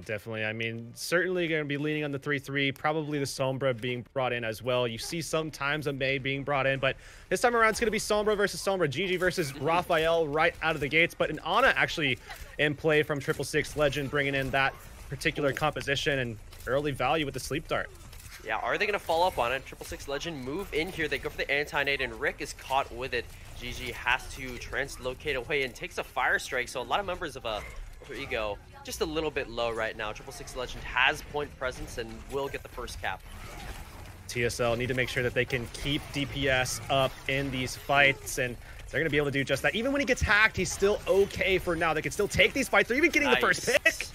definitely. I mean, certainly going to be leaning on the 3-3, probably the Sombra being brought in as well. You see sometimes a Mei being brought in, but this time around it's going to be Sombra versus Sombra, GG versus Raphael right out of the gates, but an Ana actually in play from 666 Legend, bringing in that particular composition and early value with the sleep dart. Yeah, are they going to follow up on it? 666 Legend move in here. They go for the anti-nade, and Rick is caught with it. GG has to translocate away and takes a fire strike, so a lot of members of Alter Ego just a little bit low right now. 666 Legend has point presence and will get the first cap. TSL need to make sure that they can keep DPS up in these fights, and they're going to be able to do just that. Even when he gets hacked, he's still okay for now. They can still take these fights. They're even getting the first pick.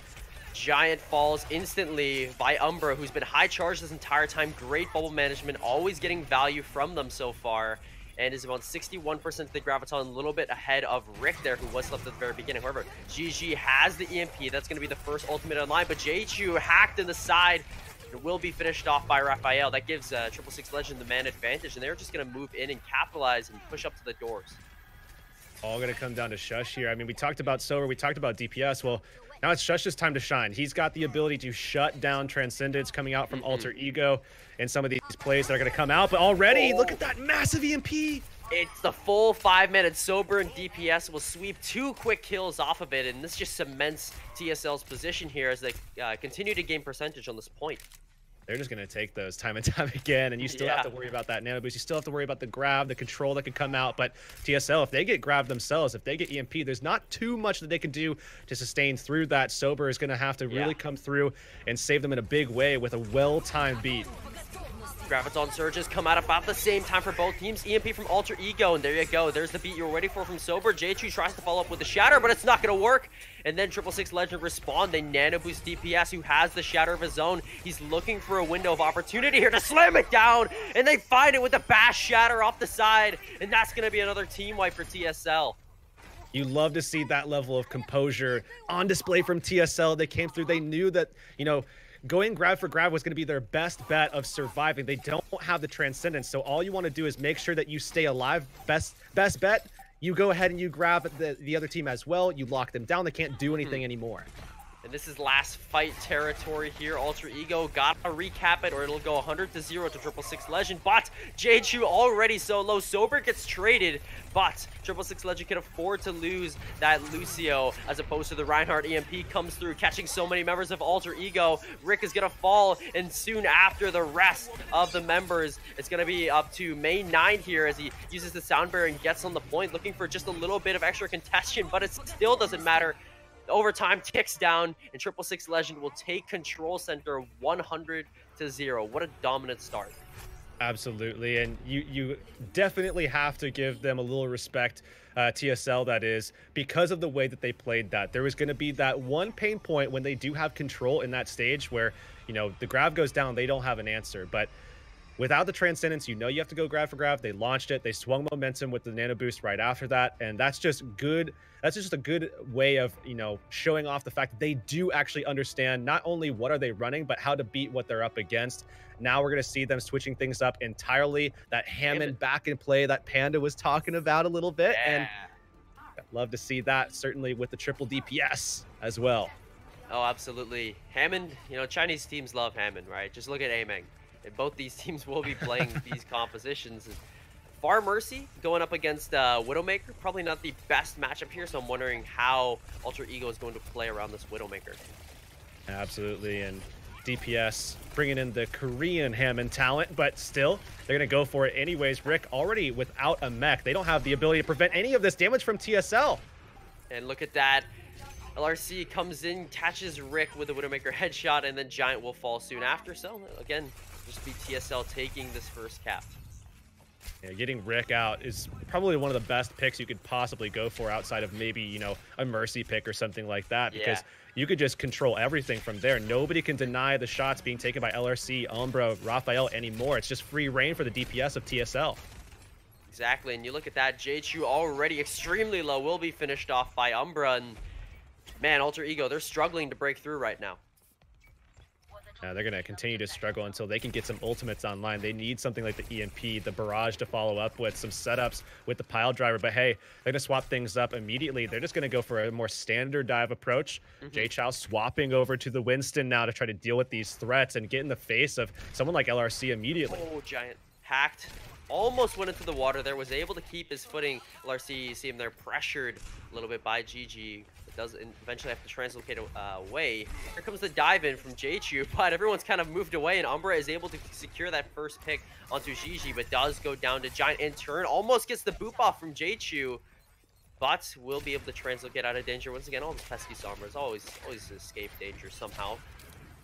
Giant falls instantly by Umbra, who's been high charged this entire time. Great bubble management, always getting value from them so far. And is about 61% of the Graviton, a little bit ahead of Rick there, who was left at the very beginning. However, GG has the EMP. That's going to be the first ultimate online, but J2 hacked in the side. It will be finished off by Raphael. That gives 666 Legend the man advantage, and they're just going to move in and capitalize and push up to the doors. All going to come down to Shush here. I mean, we talked about Silver, we talked about DPS. Well, now it's Shush's time to shine. He's got the ability to shut down Transcendence coming out from Alter Ego and some of these plays that are going to come out. But already, look at that massive EMP. It's the full 5 minutes. Sober and DPS will sweep 2 quick kills off of it, and this just cements TSL's position here as they continue to gain percentage on this point. They're just going to take those time and time again, and you still have to worry about that nano boost. You still have to worry about the grab, the control that could come out. But TSL, if they get grabbed themselves, if they get EMP, there's not too much that they can do to sustain through that. Sober is going to have to really come through and save them in a big way with a well-timed beat. Graviton surges come out about the same time for both teams. EMP from Alter Ego, and there you go. There's the beat you were waiting for from Sober. J2 tries to follow up with the Shatter, but it's not going to work. And then 666 Legend respond. They nano boost DPS, who has the Shatter of his own. He's looking for a window of opportunity here to slam it down, and they find it with the Bash Shatter off the side, and that's going to be another team wipe for TSL. You love to see that level of composure on display from TSL. They came through. They knew that, you know, going grab for grab was going to be their best bet of surviving. They don't have the Transcendence, so all you want to do is make sure that you stay alive. Best bet, you go ahead and you grab the other team as well. You lock them down. They can't do anything anymore. And this is last fight territory here. Alter Ego gotta recap it, or it'll go 100-0 to 666 Legend. But J2 already so low. Sober gets traded, but 666 Legend can afford to lose that Lucio, as opposed to the Reinhardt EMP comes through, catching so many members of Alter Ego. Rick is gonna fall, and soon after the rest of the members, it's gonna be up to main 9 here as he uses the sound barrier and gets on the point, looking for just a little bit of extra contention, but it still doesn't matter. Overtime ticks down, and 666 Legend will take control center 100-0. What a dominant start. Absolutely, and you definitely have to give them a little respect, TSL that is, because of the way that they played that. There was going to be that one pain point when they do have control in that stage where, you know, the grab goes down, they don't have an answer, but without the Transcendence, you know you have to go grab for grab. They launched it. They swung momentum with the nano boost right after that, and that's just good. That's just a good way of, you know, showing off the fact that they do actually understand not only what are they running, but how to beat what they're up against. Now we're going to see them switching things up entirely. That Hammond back in play that Panda was talking about a little bit, and I'd love to see that, certainly with the triple DPS as well. Oh, absolutely. Hammond, you know, Chinese teams love Hammond, right? Just look at Ameng. And both these teams will be playing these compositions. Far Mercy going up against Widowmaker. Probably not the best matchup here, so I'm wondering how Alter Ego is going to play around this Widowmaker. Absolutely, and DPS bringing in the Korean Hammond talent, but still, they're going to go for it anyways. Rick already without a mech. They don't have the ability to prevent any of this damage from TSL. And look at that. LRC comes in, catches Rick with a Widowmaker headshot, and then Giant will fall soon after. So, again, just be TSL taking this first cap. Yeah, getting Rick out is probably one of the best picks you could possibly go for outside of maybe, you know, a Mercy pick or something like that, because you could just control everything from there. Nobody can deny the shots being taken by LRC, Umbra, Raphael anymore. It's just free reign for the DPS of TSL. Exactly, and you look at that, J2 already extremely low, will be finished off by Umbra, and man, Alter Ego, they're struggling to break through right now. They're going to continue to struggle until they can get some ultimates online. They need something like the EMP, the barrage to follow up with, some setups with the pile driver. But hey, they're going to swap things up immediately. They're just going to go for a more standard dive approach. J-Chow swapping over to the Winston now to try to deal with these threats and get in the face of someone like LRC immediately. Oh, Giant hacked. Almost went into the water there, was able to keep his footing. LRC, you see him there pressured a little bit by GG. Does eventually have to translocate away. Here comes the dive in from J-Chew, but everyone's kind of moved away, and Umbra is able to secure that first pick onto Gigi, but does go down to Giant in turn. Almost gets the boop off from J-Chew, but will be able to translocate out of danger. Once again, all the pesky Sombras always escape danger somehow.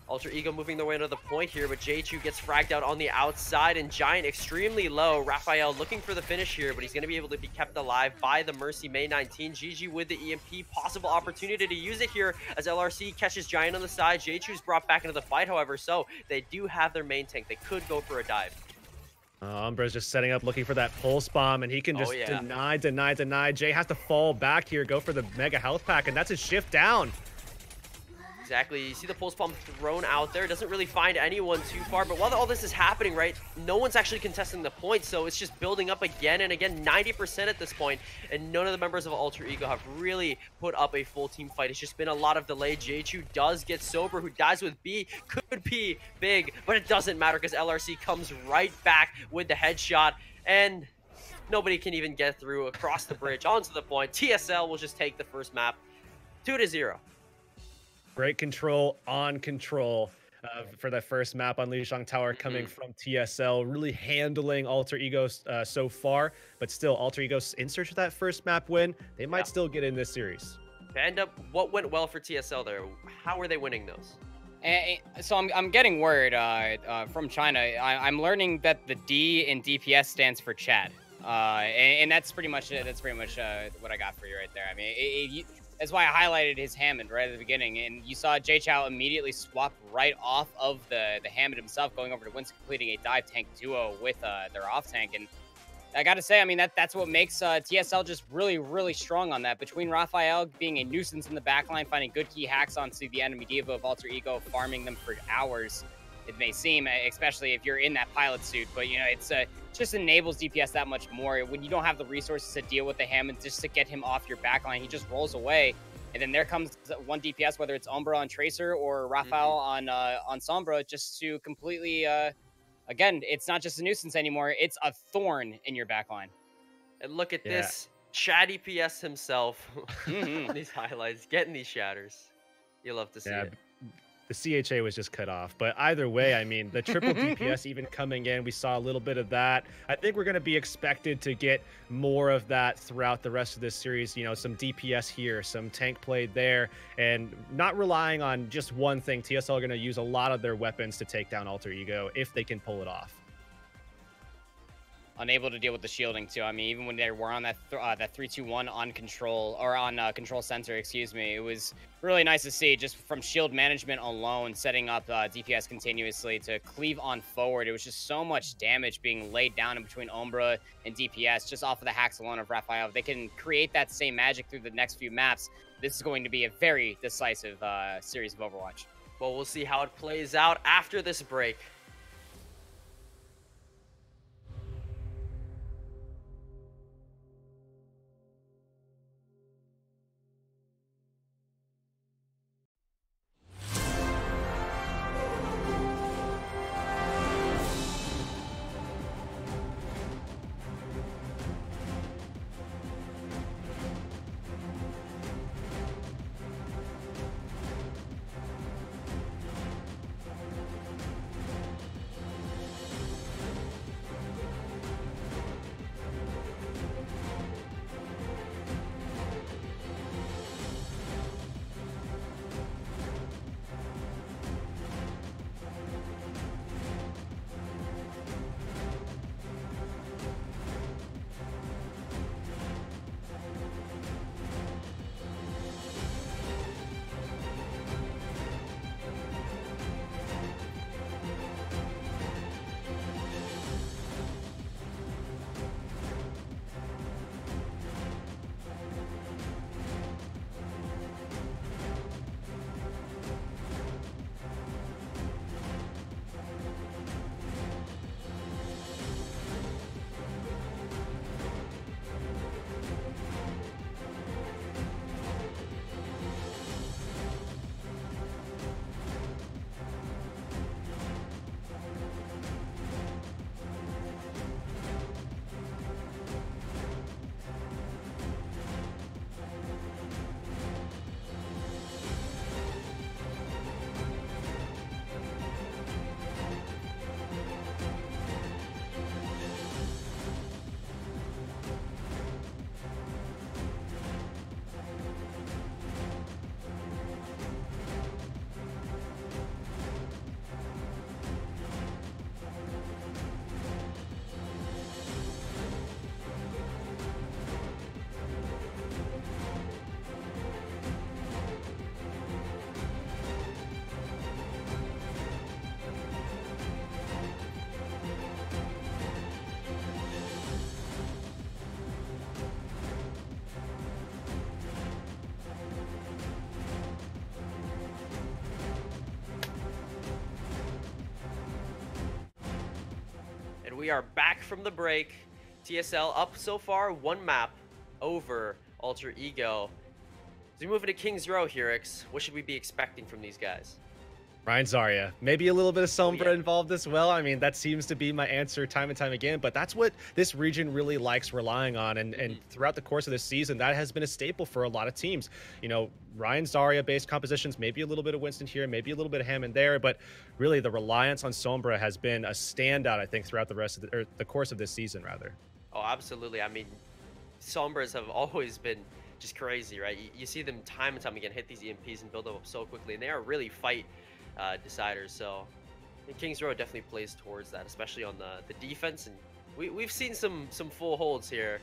Alter Ego moving their way into the point here, but J-Chew gets fragged out on the outside, and Giant extremely low. Raphael looking for the finish here, but he's going to be able to be kept alive by the Mercy May 19. GG with the EMP, possible opportunity to use it here as LRC catches Giant on the side. J-Chew's brought back into the fight, however, so they do have their main tank. They could go for a dive. Umbra's just setting up, looking for that pulse bomb, and he can just deny. Jay has to fall back here, go for the mega health pack, and that's his shift down. Exactly. You see the pulse bomb thrown out there. Doesn't really find anyone too far. But while all this is happening, right, no one's actually contesting the point. So it's just building up again and again, 90% at this point. And none of the members of Alter Ego have really put up a full team fight. It's just been a lot of delay. J-Chew does get sober, who dies with B. Could be big, but it doesn't matter because LRC comes right back with the headshot. And nobody can even get through across the bridge onto the point. TSL will just take the first map 2-0. Great control on control for that first map on Lijiang Tower coming from TSL, really handling Alter Ego so far, but still Alter Ego in search of that first map win. They might still get in this series. Panda, what went well for TSL there? How are they winning those? So I'm getting word from China. I'm learning that the D in DPS stands for Chad, and that's pretty much it. That's pretty much what I got for you right there. I mean, that's why I highlighted his Hammond right at the beginning, and you saw J-Chow immediately swap right off of the Hammond himself, going over to Winston, completing a dive tank duo with their off tank. And I got to say, I mean, that's what makes TSL just really, really strong on that. Between Raphael being a nuisance in the backline, finding good key hacks onto the enemy diva of Alter Ego, farming them for hours, it may seem, especially if you're in that pilot suit. But, you know, it's just enables DPS that much more. When you don't have the resources to deal with the Hammond, just to get him off your backline, he just rolls away. And then there comes one DPS, whether it's Umbra on Tracer or Raphael on Sombra, just to completely, again, it's not just a nuisance anymore. It's a thorn in your backline. And look at this. Chad EPS himself. These highlights, getting these shatters. You love to see it. The CHA was just cut off. But either way, I mean, the triple DPS even coming in, we saw a little bit of that. I think we're going to be expected to get more of that throughout the rest of this series. You know, some DPS here, some tank play there, and not relying on just one thing. TSL are going to use a lot of their weapons to take down Alter Ego if they can pull it off. Unable to deal with the shielding too. I mean, even when they were on that 3-2-1 on control, or on control center, excuse me, it was really nice to see just from shield management alone, setting up DPS continuously to cleave on forward. It was just so much damage being laid down in between Umbra and DPS just off of the hacks alone of Raphael. If they can create that same magic through the next few maps, this is going to be a very decisive series of Overwatch. Well, we'll see how it plays out after this break. we are back from the break. TSL up so far, 1 map over Alter Ego. As we move into King's Row, Heurix, what should we be expecting from these guys? Ryan Zarya, maybe a little bit of Sombra involved as well. I mean, that seems to be my answer time and time again, but that's what this region really likes relying on. And throughout the course of this season, that has been a staple for a lot of teams. You know, Ryan Zarya based compositions, maybe a little bit of Winston here, maybe a little bit of Hammond there, but really the reliance on Sombra has been a standout, I think, throughout the rest of the course of this season, rather. Oh, absolutely. I mean, Sombras have always been just crazy, right? You see them time and time again hit these EMPs and build them up so quickly, and they are really fight deciders. So King's Row definitely plays towards that, especially on the defense, and we've seen some full holds here.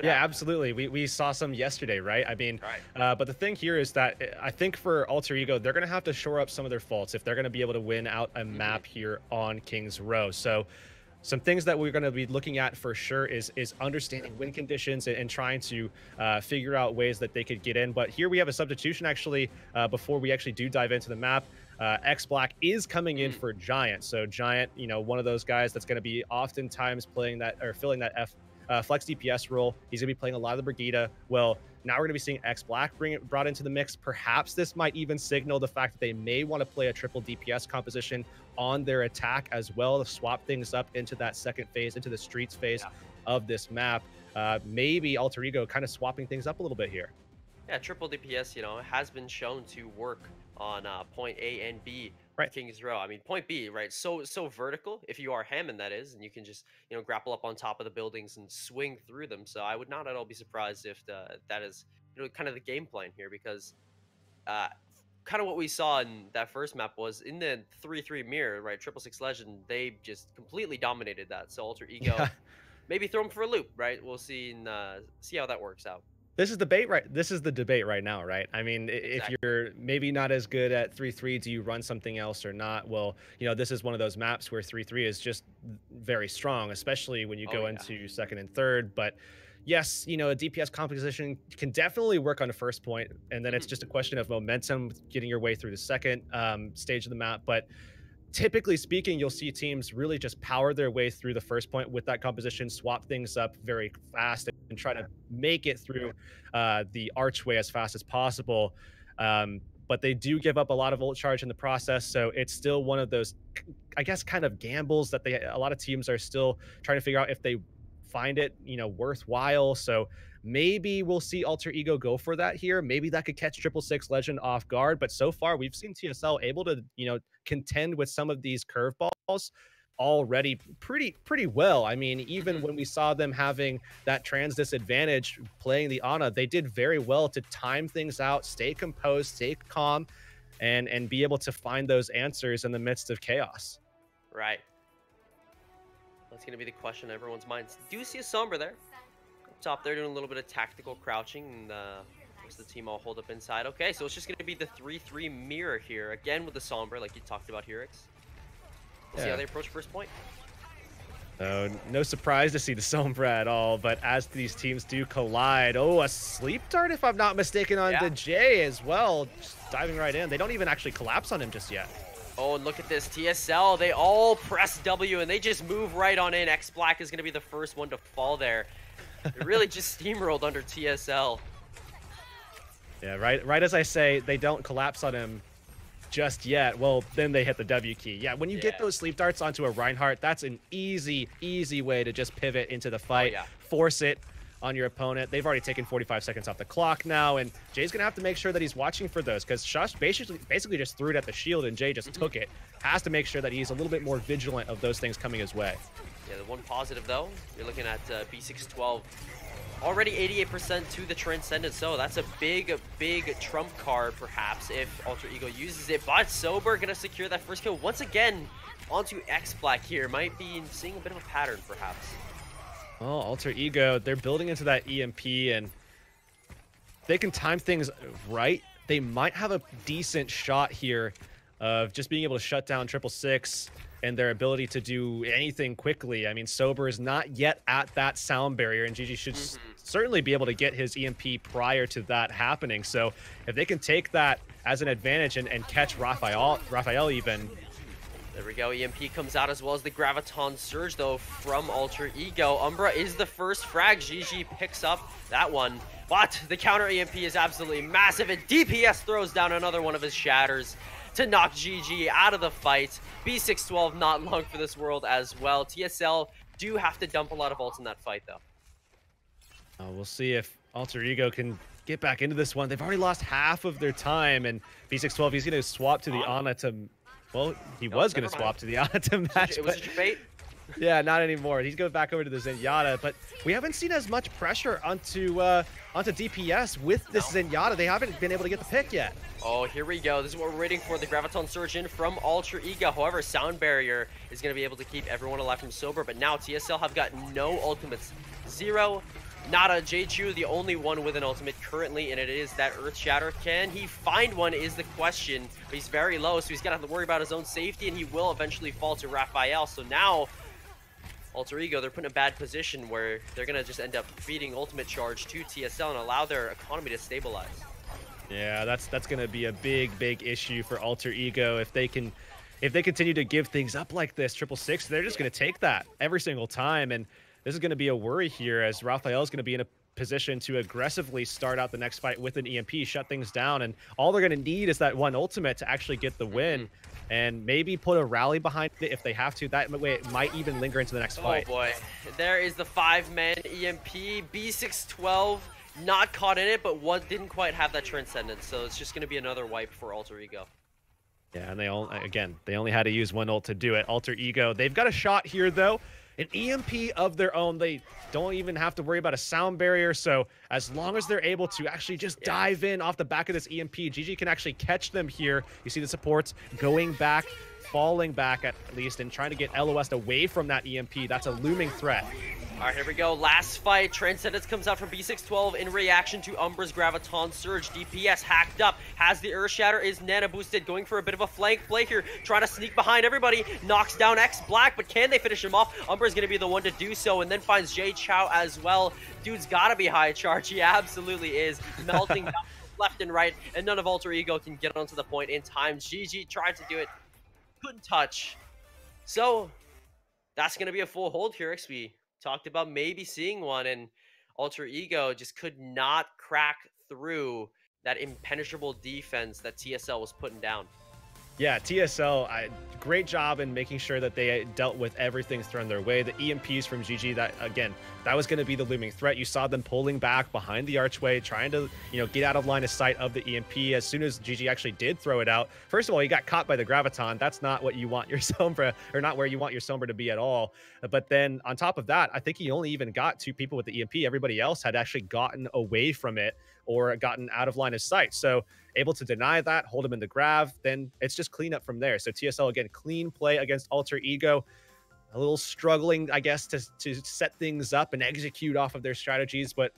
Yeah, absolutely. We saw some yesterday, right? I mean, but the thing here is that I think for Alter Ego, they're going to have to shore up some of their faults if they're going to be able to win out a map here on King's Row. So some things that we're going to be looking at for sure is understanding win conditions and trying to figure out ways that they could get in. But here we have a substitution actually before we actually do dive into the map. X-Black is coming in for Giant. So Giant, you know, one of those guys that's going to be oftentimes playing that or filling that flex DPS role. He's going to be playing a lot of the Brigitte. Well, now we're going to be seeing X-Black brought into the mix. Perhaps this might even signal the fact that they may want to play a triple DPS composition on their attack as well to swap things up into that second phase, into the streets phase of this map. Maybe Alter Ego kind of swapping things up a little bit here. Yeah, triple DPS, you know, has been shown to work on point A and B. King's Row. I mean, point B, right? So vertical, if you are Hammond, that is, and you can just, you know, grapple up on top of the buildings and swing through them. So I would not at all be surprised if that is, you know, kind of the game plan here, because kind of what we saw in that first map was in the 3-3 mirror, right? 666 Legend, they just completely dominated that. So Alter Ego, maybe throw them for a loop, right? We'll see and see how that works out. This is the debate right now, right? I mean, if you're maybe not as good at 3-3, do you run something else or not? Well, you know, this is one of those maps where 3-3 is just very strong, especially when you go into second and third. But yes, you know, a DPS composition can definitely work on a first point, and then it's just a question of momentum, getting your way through the second stage of the map. But typically speaking, you'll see teams really just power their way through the first point with that composition, swap things up very fast, and try to make it through the archway as fast as possible. But they do give up a lot of ult charge in the process, so it's still one of those, I guess, kind of gambles that a lot of teams are still trying to figure out if they find it, you know, worthwhile. So maybe we'll see Alter Ego go for that here. Maybe that could catch 666 Legend off guard. But so far, we've seen TSL able to, you know, contend with some of these curveballs already pretty well. I mean, even when we saw them having that trans disadvantage playing the Ana, they did very well to time things out, stay composed, stay calm, and be able to find those answers in the midst of chaos. Right. That's going to be the question in everyone's minds. Do you see a Sombra there? Up top, they're doing a little bit of tactical crouching, and the team all hold up inside. Okay, so it's just going to be the 3-3 mirror here, again with the Sombra, like you talked about, Heurix. We'll see how they approach first point. So no surprise to see the Sombra at all, but as these teams do collide, a sleep dart, if I'm not mistaken, on the J as well, just diving right in. They don't even actually collapse on him just yet. Oh, and look at this. TSL, they all press W, and they just move right on in. X-Black is going to be the first one to fall there. They really just steamrolled under TSL. Yeah, right as I say, they don't collapse on him just yet. Well, then they hit the W key. Yeah, when you get those sleep darts onto a Reinhardt, that's an easy way to just pivot into the fight, force it on your opponent. They've already taken 45 seconds off the clock now, and Jay's gonna have to make sure that he's watching for those, because Shush basically just threw it at the shield and Jay just took it. Has to make sure that he's a little bit more vigilant of those things coming his way. Yeah, the one positive though, you're looking at B612 already 88% to the Transcendent, so that's a big trump card perhaps if Alter Ego uses it. But Sober gonna secure that first kill once again onto X-Black here. Might be seeing a bit of a pattern perhaps. Well, Alter Ego, they're building into that EMP, and they can time things right. They might have a decent shot here of just being able to shut down 666 and their ability to do anything quickly. I mean, Sober is not yet at that sound barrier, and GG should certainly be able to get his EMP prior to that happening. So if they can take that as an advantage and catch Raphael even, There we go. EMP comes out as well as the Graviton Surge, though, from Alter Ego. Umbra is the first frag. GG picks up that one. But the counter EMP is absolutely massive, and DPS throws down another one of his shatters to knock GG out of the fight. B612 not long for this world as well. TSL do have to dump a lot of ults in that fight, though. We'll see if Alter Ego can get back into this one. They've already lost half of their time, and B612, he's going to swap to the Ana to... Well, he was going to swap to the Ana to match. Was it your fate? Yeah, not anymore. He's going back over to the Zenyatta, but we haven't seen as much pressure onto DPS with this Zenyatta. They haven't been able to get the pick yet. Oh, here we go. This is what we're waiting for. The Graviton Surge in from Alter Ego. However, Sound Barrier is going to be able to keep everyone alive from Sober, but now TSL have got no ultimates. Zero. Nada. J-Chu, the only one with an ultimate currently, and it is that Earth Shatter. Can he find one is the question, but he's very low, so he's going to have to worry about his own safety, and he will eventually fall to Raphael. So now, Alter Ego, they're put in a bad position where they're going to just end up feeding ultimate charge to TSL and allow their economy to stabilize. Yeah, that's going to be a big issue for Alter Ego. If they continue to give things up like this, 666, they're just going to take that every single time, and this is going to be a worry here as Raphael is going to be in a position to aggressively start out the next fight with an EMP, shut things down, and all they're going to need is that one ultimate to actually get the win, and maybe put a rally behind it if they have to. That way it might even linger into the next fight. Oh boy, there is the 5-man EMP. B612 not caught in it, but one didn't quite have that transcendence, so it's just going to be another wipe for Alter Ego. Yeah, and they only had to use one ult to do it. Alter Ego, they've got a shot here though. An EMP of their own. They don't even have to worry about a sound barrier. So as long as they're able to actually just dive in off the back of this EMP, GG can actually catch them here. You see the supports going back, falling back at least, and trying to get LOS away from that EMP. That's a looming threat. All right, here we go. Last fight. Transcendence comes out from B612 in reaction to Umbra's Graviton Surge. DPS hacked up. Has the Earth Shatter, is Nana boosted. Going for a bit of a flank play here. Trying to sneak behind everybody. Knocks down X Black, but can they finish him off? Umbra's going to be the one to do so, and then finds Jay Chow as well. Dude's got to be high charge. He absolutely is. Melting down left and right, and none of Alter Ego can get onto the point in time. GG tried to do it. Couldn't touch. So, that's going to be a full hold here, XP. Talked about maybe seeing one, and Alter Ego just could not crack through that impenetrable defense that TSL was putting down. Yeah, TSL, great job in making sure that they dealt with everything thrown their way. The EMPs from GG, that was going to be the looming threat. You saw them pulling back behind the archway, trying to, get out of line of sight of the EMP. As soon as GG actually did throw it out, first of all, he got caught by the Graviton. That's not what you want your Sombra, or not where you want your Sombra to be at all. But then on top of that, I think he only even got 2 people with the EMP. Everybody else had actually gotten away from it or gotten out of line of sight. So able to deny that, hold him in the grav, then it's just clean up from there. So TSL, again, clean play against Alter Ego. A little struggling, I guess, to set things up and execute off of their strategies, but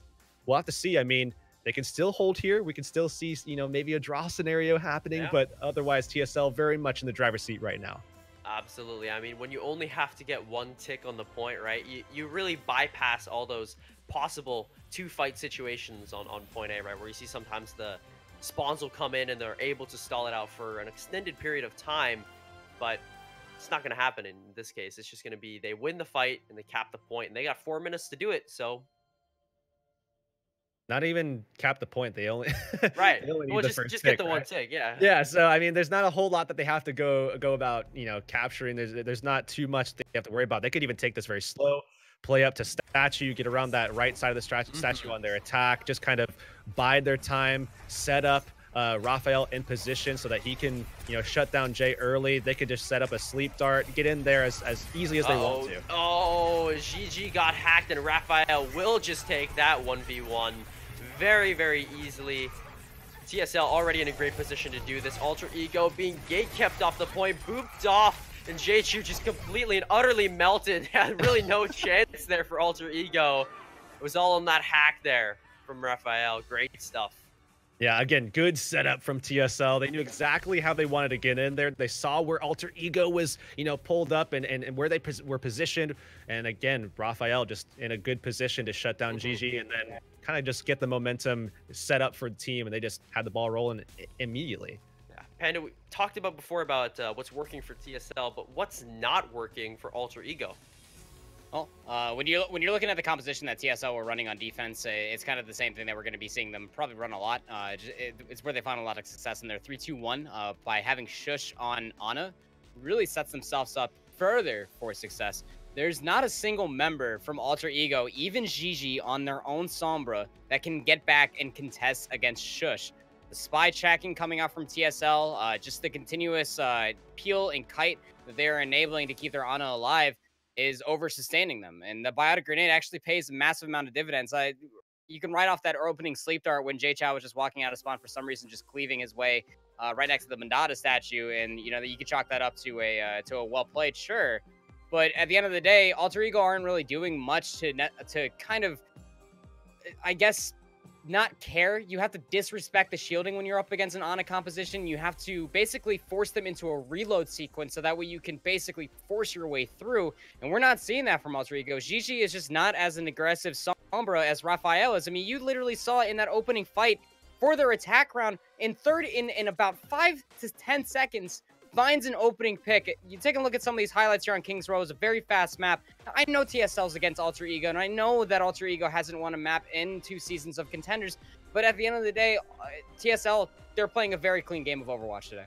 we'll have to see. I mean, they can still hold here. We can still see, maybe a draw scenario happening, but otherwise TSL very much in the driver's seat right now. Absolutely. I mean, when you only have to get 1 tick on the point, right, you really bypass all those possible 2-fight situations on point A, right, where you see sometimes the spawns will come in and they're able to stall it out for an extended period of time, but it's not going to happen in this case. It's just going to be they win the fight and they cap the point, and they got 4 minutes to do it, so not even cap the point. They only right. They only need well, the just first get tick, the right? 1 tick, yeah. Yeah, so I mean, there's not a whole lot that they have to go about, capturing. There's not too much they have to worry about. They could even take this very slow, play up to statue, get around that right side of the statue on their attack, just kind of bide their time, set up Raphael in position so that he can, shut down Jay early. They could just set up a sleep dart, get in there as easy as they want to. Oh, GG got hacked, and Raphael will just take that 1v1 very, very easily. TSL already in a great position to do this. Alter Ego being gate kept off the point, booped off, and J-Chu just completely and utterly melted. Had really no chance there for Alter Ego. It was all on that hack there from Raphael. Great stuff. Yeah, again, good setup from TSL. They knew exactly how they wanted to get in there. They saw where Alter Ego was, pulled up and where they were positioned. And again, Raphael just in a good position to shut down GG and then kind of just get the momentum set up for the team. And they just had the ball rolling immediately. Yeah. Panda, we talked about before about what's working for TSL, but what's not working for Alter Ego? Well, when you're looking at the composition that TSL were running on defense, it's kind of the same thing that we're going to be seeing them probably run a lot. It's where they found a lot of success in their 3-2-1 by having Shush on Ana. Really sets themselves up further for success. There's not a single member from Alter Ego, even Gigi on their own Sombra, that can get back and contest against Shush. The spy tracking coming out from TSL, just the continuous peel and kite that they're enabling to keep their Ana alive is over-sustaining them. And the Biotic Grenade actually pays a massive amount of dividends. You can write off that opening sleep dart when Jay Chow was just walking out of spawn for some reason, just cleaving his way right next to the Mandata statue. And, you know, you could chalk that up to a well-played, sure. But at the end of the day, Alter Ego aren't really doing much to kind of, I guess, not care. You have to disrespect the shielding when you're up against an Ana composition. You have to basically force them into a reload sequence so that way you can basically force your way through. And we're not seeing that from Alter Ego. Gigi is just not as an aggressive Sombra as Raphael is. I mean, you literally saw it in that opening fight for their attack round in about 5 to 10 seconds. Finds an opening pick. You take a look at some of these highlights here on King's Row. It's a very fast map. I know TSL's against Alter Ego, and I know that Alter Ego hasn't won a map in 2 seasons of Contenders, but at the end of the day, TSL, they're playing a very clean game of Overwatch today.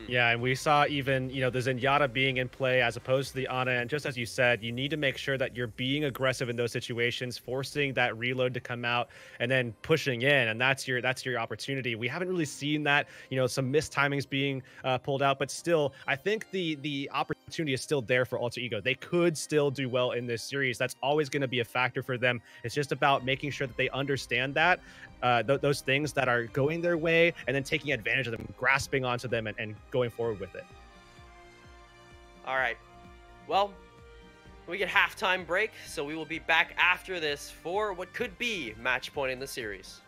Yeah, and we saw even, you know, the Zenyatta being in play as opposed to the Ana. And just as you said, you need to make sure that you're being aggressive in those situations, forcing that reload to come out and then pushing in. And that's your opportunity. We haven't really seen that, you know, some missed timings being pulled out. But still, I think the opportunity is still there for Alter Ego. They could still do well in this series. That's always going to be a factor for them. It's just about making sure that they understand that. Those things that are going their way and then taking advantage of them, grasping onto them and going forward with it. All right. Well, we get halftime break, so we will be back after this for what could be match point in the series.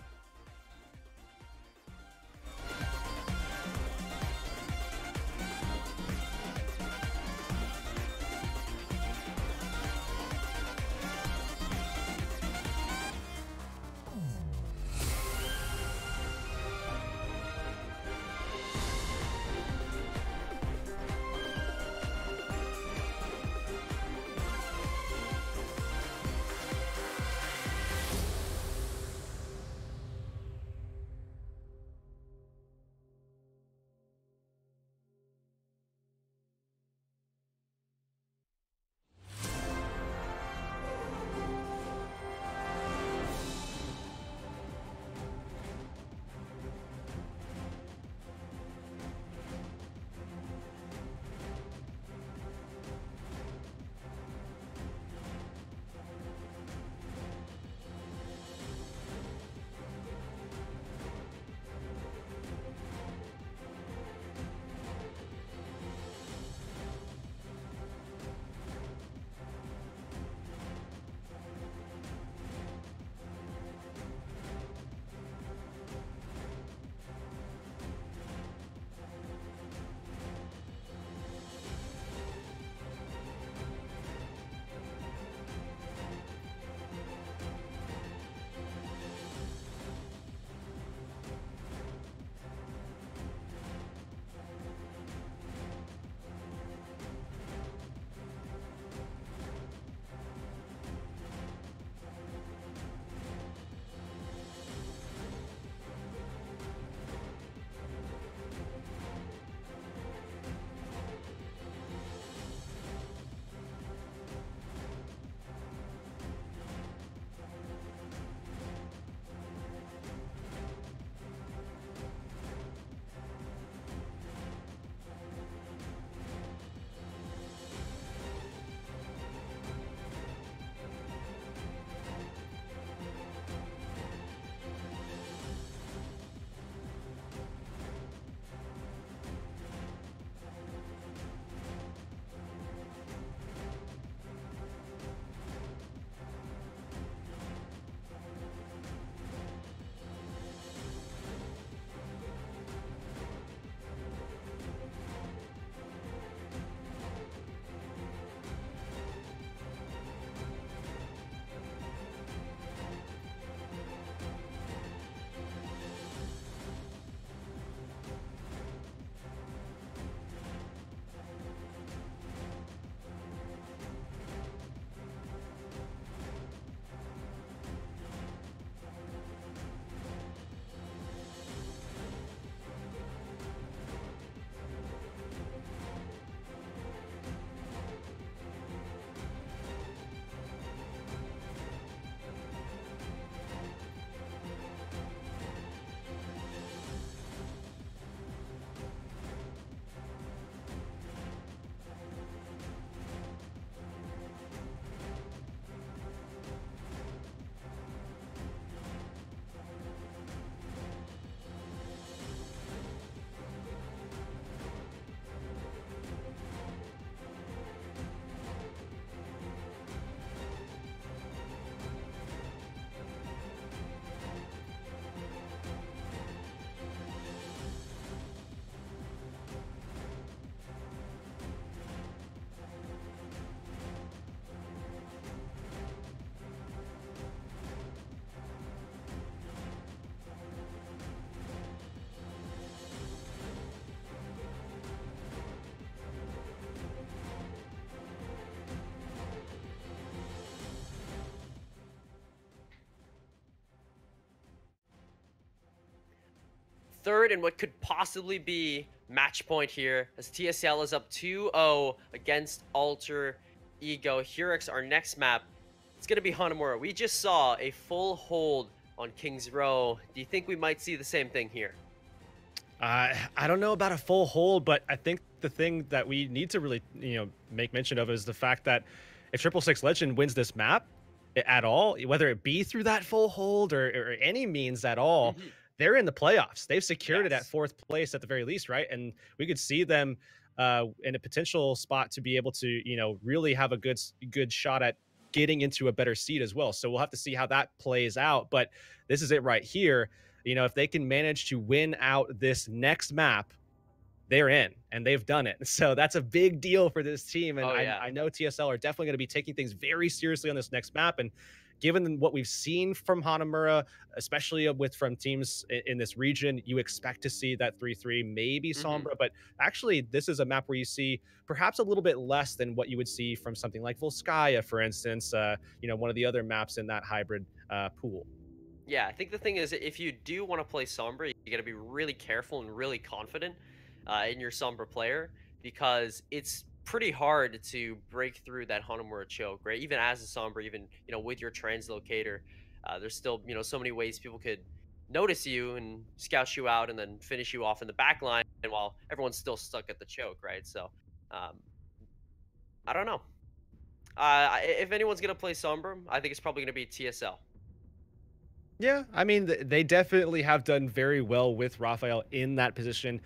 third and what could possibly be match point here, as TSL is up 2-0 against Alter Ego. Heurix, our next map, it's going to be Hanamura. We just saw a full hold on King's Row. Do you think we might see the same thing here? I don't know about a full hold, but I think the thing that we need to really, make mention of is the fact that if 666 Legend wins this map at all, whether it be through that full hold or any means at all, they're in the playoffs. They've secured it at 4th place at the very least, right? And we could see them in a potential spot to be able to, really have a good shot at getting into a better seed as well. So we'll have to see how that plays out. But this is it right here. If they can manage to win out this next map, they're in, and they've done it. So that's a big deal for this team. And I know TSL are definitely going to be taking things very seriously on this next map. And given what we've seen from Hanamura, especially from teams in this region, you expect to see that 3-3, maybe Sombra. But actually, this is a map where you see perhaps a little bit less than what you would see from something like Volskaya, for instance, one of the other maps in that hybrid pool. Yeah, I think the thing is, if you do want to play Sombra, you got to be really careful and really confident in your Sombra player, because it's pretty hard to break through that Hanamura choke, right? Even as a Sombra, even with your translocator, there's still so many ways people could notice you and scout you out and then finish you off in the back line, and while everyone's still stuck at the choke, right? So I don't know. If anyone's gonna play Sombra, I think it's probably gonna be TSL. Yeah, I mean, they definitely have done very well with Raphael in that position,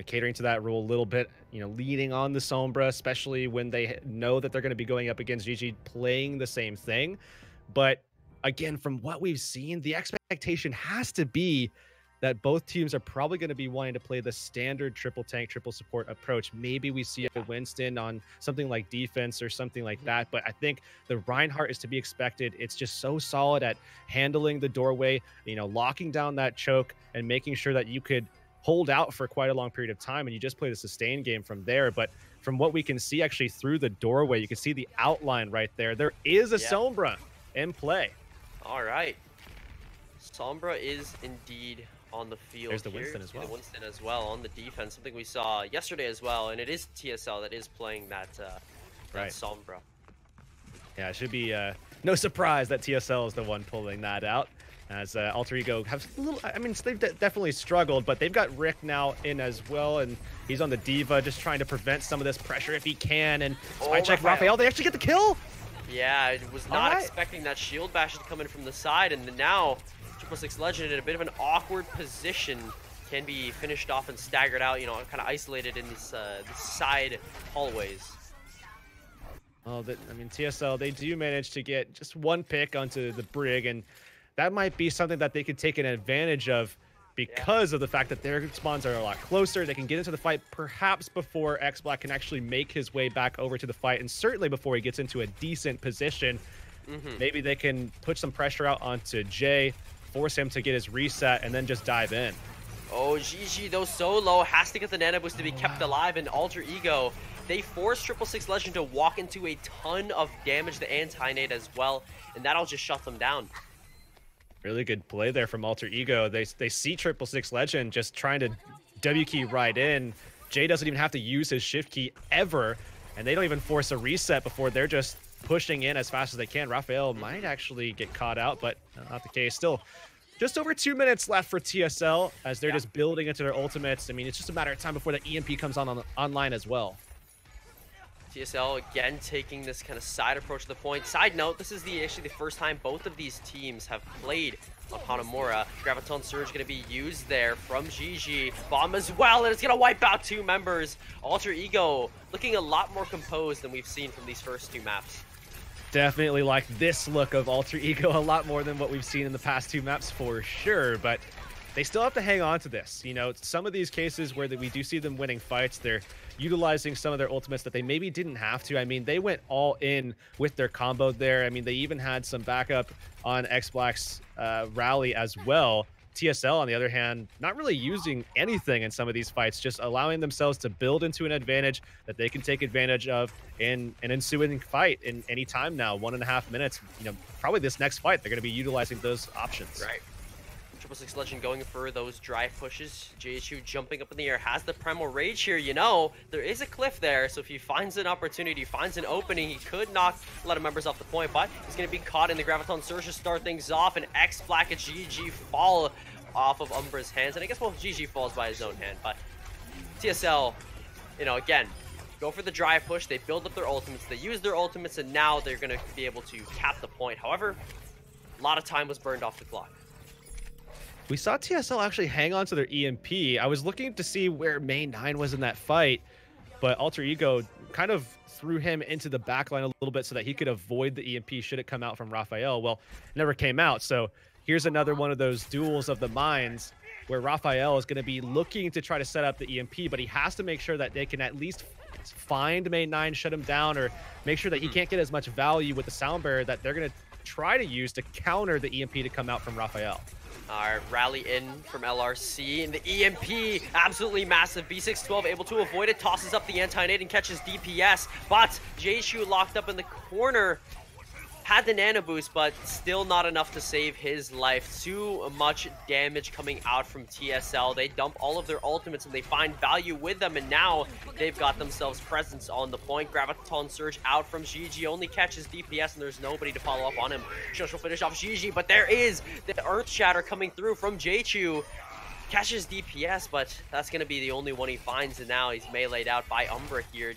catering to that role a little bit, leading on the Sombra, especially when they know that they're going to be going up against GG playing the same thing. But again, from what we've seen, the expectation has to be that both teams are probably going to be wanting to play the standard triple tank, triple support approach. Maybe we see a Winston on something like defense or something like that. But I think the Reinhardt is to be expected. It's just so solid at handling the doorway, locking down that choke and making sure that you could hold out for quite a long period of time. And you just play the sustain game from there. But from what we can see actually through the doorway, you can see the outline right there. There is a Sombra in play. All right. Sombra is indeed on the field. There's the here. Winston as well. The Winston as well on the defense, something we saw yesterday as well, and it is TSL that is playing that Sombra. Yeah, it should be no surprise that TSL is the one pulling that out, as Alter Ego have a little, I mean, they've definitely struggled, but they've got Rick now in as well, and he's on the Diva, just trying to prevent some of this pressure if he can, and spy check Raphael, they actually get the kill! Yeah, I was not expecting that shield bash to come in from the side, and now 666 Legend in a bit of an awkward position can be finished off and staggered out, kind of isolated in this side hallways. Well, I mean, TSL, they do manage to get just one pick onto the Brig, and that might be something that they could take an advantage of because of the fact that their spawns are a lot closer. They can get into the fight perhaps before X-Black can actually make his way back over to the fight, and certainly before he gets into a decent position. Maybe they can put some pressure out onto Jay, force him to get his reset, and then just dive in. Oh, GG, though, so low, has to get the nano boost to be kept alive, and Alter Ego, they force 666 Legend to walk into a ton of damage, the anti-nade as well, and that'll just shut them down. Really good play there from Alter Ego. They see 666 Legend just trying to W key right in. Jay doesn't even have to use his shift key ever, and they don't even force a reset before they're just pushing in as fast as they can. Raphael might actually get caught out, but not the case. Still, just over 2 minutes left for TSL as they're just building into their ultimates. I mean, it's just a matter of time before the EMP comes online as well. TSL again taking this kind of side approach to the point. Side note, this is actually the first time both of these teams have played on Hanamura. Graviton Surge going to be used there from GG. Bomb as well, and it's going to wipe out 2 members. Alter Ego looking a lot more composed than we've seen from these first 2 maps. Definitely like this look of Alter Ego a lot more than what we've seen in the past 2 maps for sure, but they still have to hang on to this. Some of these cases where we do see them winning fights, they're utilizing some of their ultimates that they maybe didn't have to. I mean, they went all in with their combo there. I mean, they even had some backup on X-Black's rally as well. TSL, on the other hand, not really using anything in some of these fights, just allowing themselves to build into an advantage that they can take advantage of in an ensuing fight in any time now. 1.5 minutes, probably this next fight, they're going to be utilizing those options. Right. 666 Legend going for those drive pushes. JHU jumping up in the air, has the Primal Rage here. You know, there is a cliff there, so if he finds an opportunity, finds an opening, he could knock a lot of members off the point, but he's going to be caught in the Graviton Surge to start things off, and X-Black and GG fall off of Umbra's hands, and I guess, well, GG falls by his own hand, but TSL, you know, again, go for the drive push, they build up their ultimates, they use their ultimates, and now they're going to be able to cap the point. However, a lot of time was burned off the clock. We saw TSL actually hang on to their EMP. I was looking to see where Main 9 was in that fight, but Alter Ego kind of threw him into the backline a little bit so that he could avoid the EMP should it come out from Raphael. Well, it never came out, so here's another one of those duels of the minds where Raphael is going to be looking to try to set up the EMP, but he has to make sure that they can at least find Main 9, shut him down, or make sure that he can't get as much value with the sound barrier that they're going to try to use to counter the EMP to come out from Raphael. Our rally in from LRC, and the EMP, absolutely massive. B612 able to avoid it, tosses up the anti-nade and catches DPS, but JShu locked up in the corner. Had the nano boost, but still not enough to save his life. Too much damage coming out from TSL. They dump all of their ultimates and they find value with them, and now they've got themselves presence on the point. Graviton Surge out from GG, only catches DPS and there's nobody to follow up on him. Shush will finish off GG, but there is the Earth Shatter coming through from Jchu. Catches DPS, but that's going to be the only one he finds, and now he's meleeed out by Umbra here.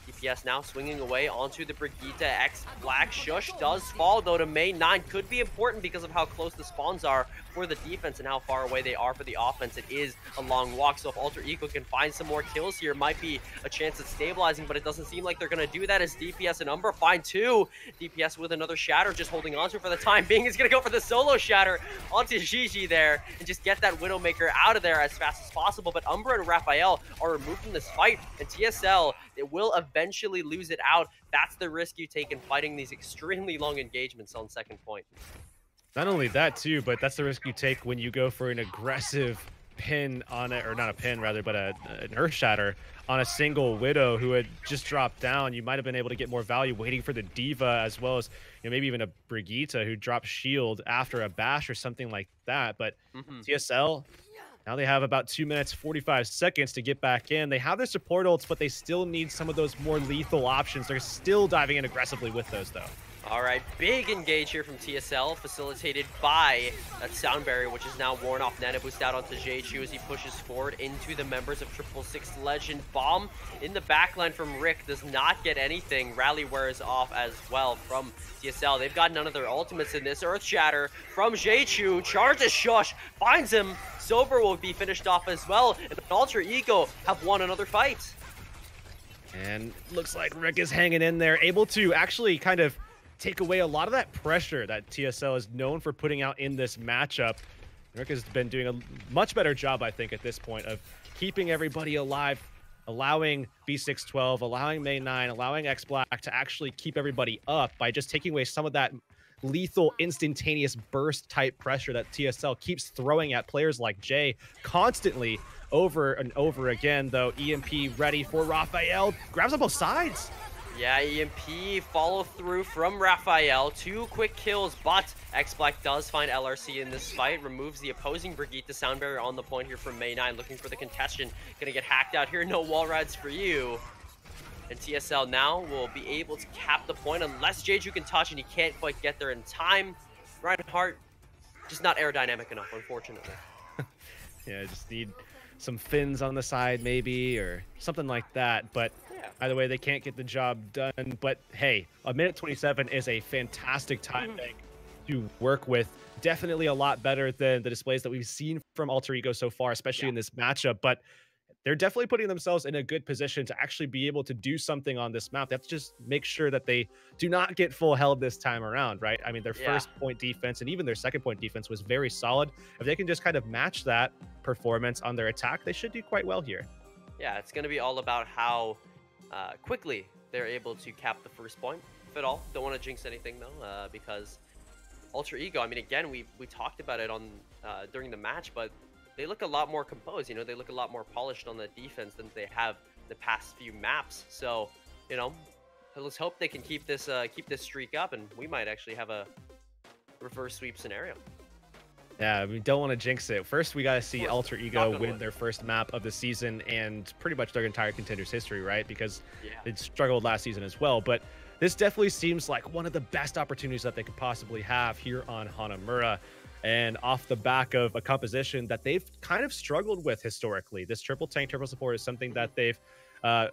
DPS now swinging away onto the Brigitte. X-Black Shush does fall, though, to Main 9. Could be important because of how close the spawns are for the defense and how far away they are for the offense. It is a long walk, so if Alter Ego can find some more kills here, might be a chance at stabilizing, but it doesn't seem like they're going to do that as DPS and Umbra find two. DPS with another Shatter, just holding on to for the time being. He's going to go for the solo Shatter onto GG there and just get that Widowmaker out of there as fast as possible, but Umbra and Raphael are removed from this fight, and TSL, it will eventually lose it out. That's the risk you take in fighting these extremely long engagements on second point. Not only that too, but that's the risk you take when you go for an aggressive pin on it, or not a pin rather, but an Earth Shatter on a single Widow who had just dropped down. You might have been able to get more value waiting for the Diva, as well as, you know, maybe even a Brigitte who dropped shield after a bash or something like that. But TSL, now they have about 2 minutes 45 seconds to get back in. They have their support ults, but they still need some of those more lethal options. They're still diving in aggressively with those, though. All right, big engage here from TSL, facilitated by that sound barrier, which is now worn off. Nano boost out onto Jchu as he pushes forward into the members of 666 Legend. Bomb in the backline from Rick does not get anything. Rally wears off as well from TSL. They've got none of their ultimates in this. Earth Shatter from Jchu, charges Shush, finds him. Sober will be finished off as well, and Alter Ego have won another fight. And looks like Rick is hanging in there, able to actually kind of take away a lot of that pressure that TSL is known for putting out in this matchup. Rick has been doing a much better job, I think, at this point of keeping everybody alive, allowing B612, allowing Main 9, allowing X-Black to actually keep everybody up by just taking away some of that lethal, instantaneous burst type pressure that TSL keeps throwing at players like Jay constantly over and over again, though. EMP ready for Raphael, grabs on both sides. Yeah, EMP follow through from Raphael. 2 quick kills, but X-Black does find LRC in this fight. Removes the opposing Brigitte. The sound barrier on the point here from May 9. Looking for the contestant. Gonna get hacked out here. No wall rides for you. And TSL now will be able to cap the point unless Jeju can touch, and he can't quite get there in time. Reinhardt, just not aerodynamic enough, unfortunately. Yeah, just need some fins on the side maybe, or something like that. But either way, they can't get the job done. But hey, a minute 27 is a fantastic time bank to work with. Definitely a lot better than the displays that we've seen from Alter Ego so far, especially in this matchup. But they're definitely putting themselves in a good position to actually be able to do something on this map. They have to just make sure that they do not get full held this time around, right? I mean, their first point defense and even their second point defense was very solid. If they can just kind of match that performance on their attack, they should do quite well here. Yeah, it's going to be all about how quickly they're able to cap the first point, if at all. Don't want to jinx anything, though, because Alter Ego, I mean, again, we talked about it on during the match, but they look a lot more composed. You know, they look a lot more polished on the defense than they have the past few maps. So, you know, let's hope they can keep this streak up, and we might actually have a reverse sweep scenario. Yeah, we don't want to jinx it. First, we got to see Alter Ego win their first map of the season and pretty much their entire Contenders history, right? Because they struggled last season as well. But this definitely seems like one of the best opportunities that they could possibly have here on Hanamura. And off the back of a composition that they've kind of struggled with historically. This triple tank, triple support is something that they've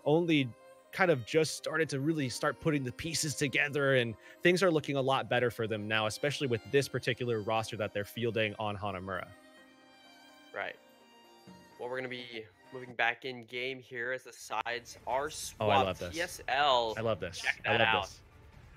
only kind of just started to really start putting the pieces together, and things are looking a lot better for them now, especially with this particular roster that they're fielding on Hanamura. Right. Well, we're going to be moving back in game here as the sides are swapped. Oh, I love this. TSL. I love this. Check that out.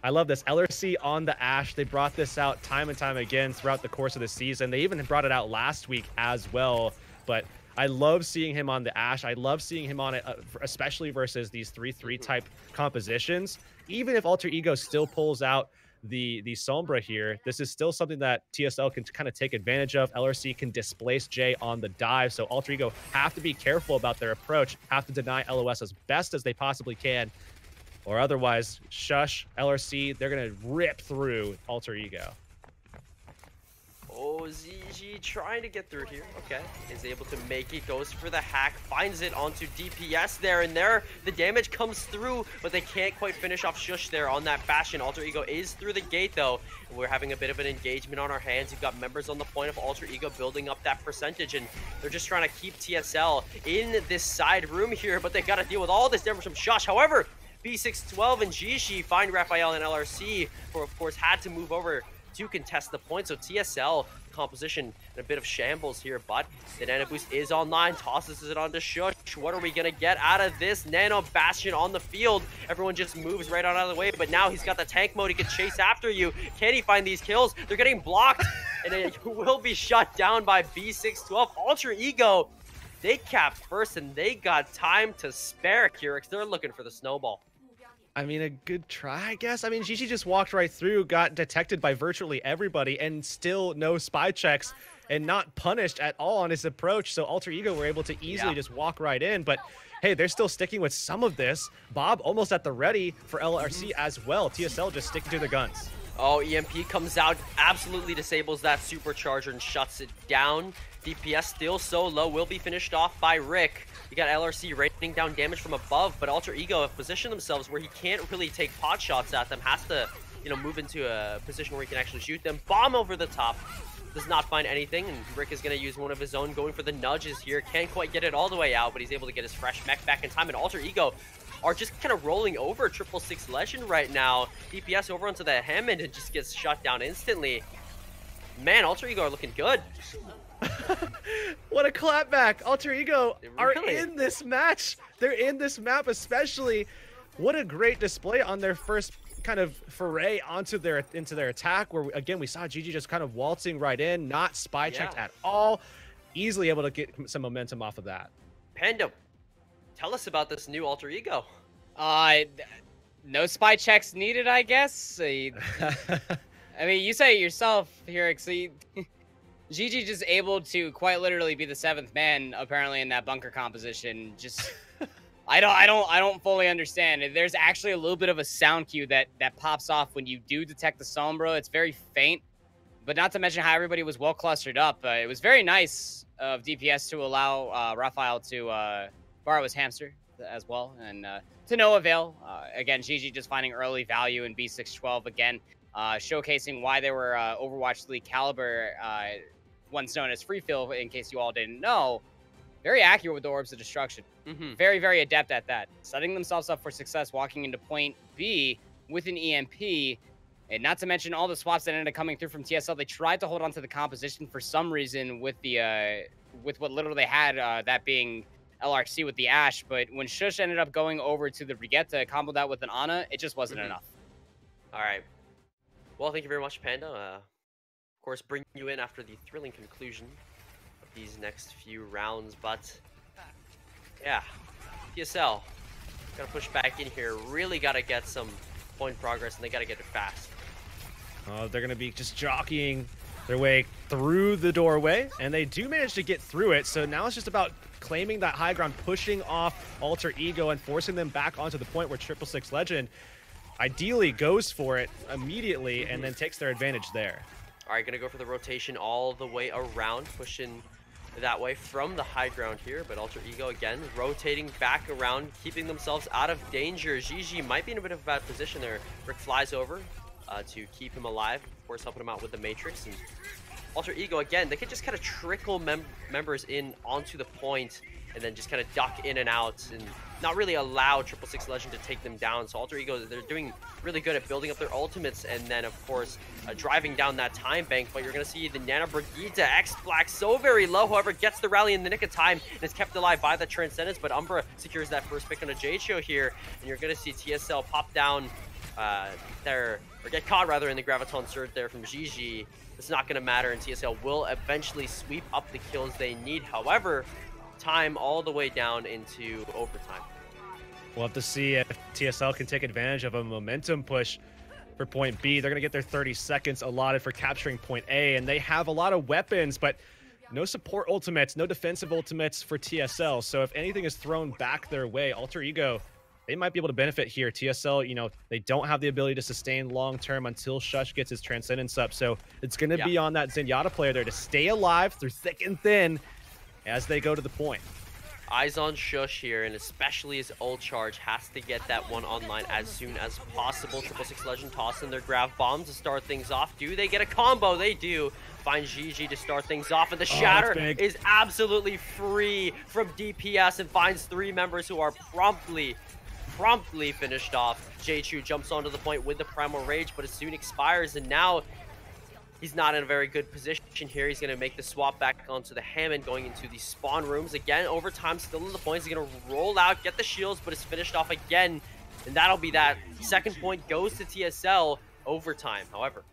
I love this. LRC on the Ashe. They brought this out time and time again throughout the course of the season. They even brought it out last week as well. But I love seeing him on the Ashe. I love seeing him on it, especially versus these 3-3 type compositions. Even if Alter Ego still pulls out the Sombra here, this is still something that TSL can kind of take advantage of. LRC can displace Jay on the dive, so Alter Ego have to be careful about their approach, have to deny LOS as best as they possibly can, or otherwise, Shush, LRC, they're going to rip through Alter Ego. Oh, ZG trying to get through here. Okay, is able to make it, goes for the hack, finds it onto DPS there, and there the damage comes through, but they can't quite finish off Shush there on that Bastion. Alter Ego is through the gate though, and we're having a bit of an engagement on our hands. You've got members on the point of Alter Ego building up that percentage, and they're just trying to keep TSL in this side room here, but they got to deal with all this damage from Shush. However, B612 and Gigi find Raphael and LRC, who of course had to move over to contest the point. So TSL composition in a bit of shambles here, but the Nano Boost is online, tosses it onto Shush. What are we gonna get out of this? Nano Bastion on the field. Everyone just moves right on out of the way, but now he's got the tank mode. He can chase after you. Can he find these kills? They're getting blocked, and it will be shut down by B612. Alter Ego, they capped first, and they got time to spare. Heurix, they're looking for the snowball. I mean, a good try, I guess. I mean, Gigi just walked right through, got detected by virtually everybody, and still no spy checks and not punished at all on his approach. So Alter Ego were able to easily just walk right in. But hey, they're still sticking with some of this. Bob almost at the ready for LRC as well. TSL just sticking to their guns. Oh, EMP comes out, absolutely disables that supercharger and shuts it down. DPS still so low, will be finished off by Rick. You got LRC raining down damage from above, but Alter Ego have positioned themselves where he can't really take pot shots at them. Has to, you know, move into a position where he can actually shoot them. Bomb over the top. Does not find anything, and Rick is going to use one of his own, going for the nudges here. Can't quite get it all the way out, but he's able to get his fresh mech back in time, and Alter Ego are just kind of rolling over 666 Legend right now. DPS over onto the Hammond and just gets shut down instantly. Man, Alter Ego are looking good. What a clapback. Alter Ego are in this match. They're in this map especially. What a great display on their first kind of foray into their attack, where again we saw Gigi just kind of waltzing right in, not spy checked at all, easily able to get some momentum off of that. Panda, tell us about this new Alter Ego. No spy checks needed, I guess. I mean, you say it yourself, Heurix. Gigi just able to quite literally be the 7th man apparently in that bunker composition. Just I don't fully understand. There's actually a little bit of a sound cue that pops off when you do detect the Sombra. It's very faint, but not to mention how everybody was well clustered up. It was very nice of DPS to allow Raphael to borrow his hamster as well, and to no avail. Again, Gigi just finding early value in B612 again, showcasing why they were Overwatch League caliber, once known as free fill, in case you all didn't know. Very accurate with the Orbs of Destruction. Very, very adept at that. Setting themselves up for success, walking into point B with an EMP, and not to mention all the swaps that ended up coming through from TSL. They tried to hold on to the composition for some reason with the with what little they had, that being LRC with the Ashe, but when Shush ended up going over to the Brigitte, comboed that with an Ana, it just wasn't enough. All right. Well, thank you very much, Panda. Of course, bring you in after the thrilling conclusion of these next few rounds, but yeah, TSL gotta push back in here. Really gotta get some point progress, and they gotta get it fast. They're gonna be just jockeying their way through the doorway, and they do manage to get through it. So now it's just about claiming that high ground, pushing off Alter Ego and forcing them back onto the point where 666 Legend ideally goes for it immediately and then takes their advantage there. All right, gonna go for the rotation all the way around, pushing that way from the high ground here, but Alter Ego again rotating back around, keeping themselves out of danger. GG might be in a bit of a bad position there. Rick flies over to keep him alive, of course helping him out with the Matrix. And Alter Ego again, they can just kind of trickle members in onto the point and then just kind of duck in and out and not really allow 666 Legend to take them down. So Alter Ego, they're doing really good at building up their ultimates and then, of course, driving down that time bank. But you're going to see the Nana Brigitte X-Black so very low, however, gets the rally in the nick of time and is kept alive by the Transcendence. But Umbra secures that first pick on a J-Show here. And you're going to see TSL pop down there, or get caught rather, in the Graviton Surge there from GG. It's not going to matter, and TSL will eventually sweep up the kills they need. However, time all the way down into overtime. We'll have to see if TSL can take advantage of a momentum push for point B. They're going to get their 30 seconds allotted for capturing point A, and they have a lot of weapons, but no support ultimates, no defensive ultimates for TSL. So if anything is thrown back their way, Alter Ego, they might be able to benefit here. TSL, you know, they don't have the ability to sustain long-term until Shush gets his Transcendence up. So it's going to be on that Zenyatta player there to stay alive through thick and thin as they go to the point. Eyes on Shush here, and especially his ult charge has to get that one online as soon as possible. 666 Legend tossing their grav bomb to start things off. Do they get a combo? They do. Find GG to start things off, and the Shatter is absolutely free from DPS and finds 3 members who are promptly finished off. J2 jumps onto the point with the Primal Rage, but it soon expires, and now he's not in a very good position here. He's going to make the swap back onto the Hammond, going into the spawn rooms. Again, overtime, still in the points. He's going to roll out, get the shields, but it's finished off again. And that'll be that. Second point goes to TSL. Overtime, however.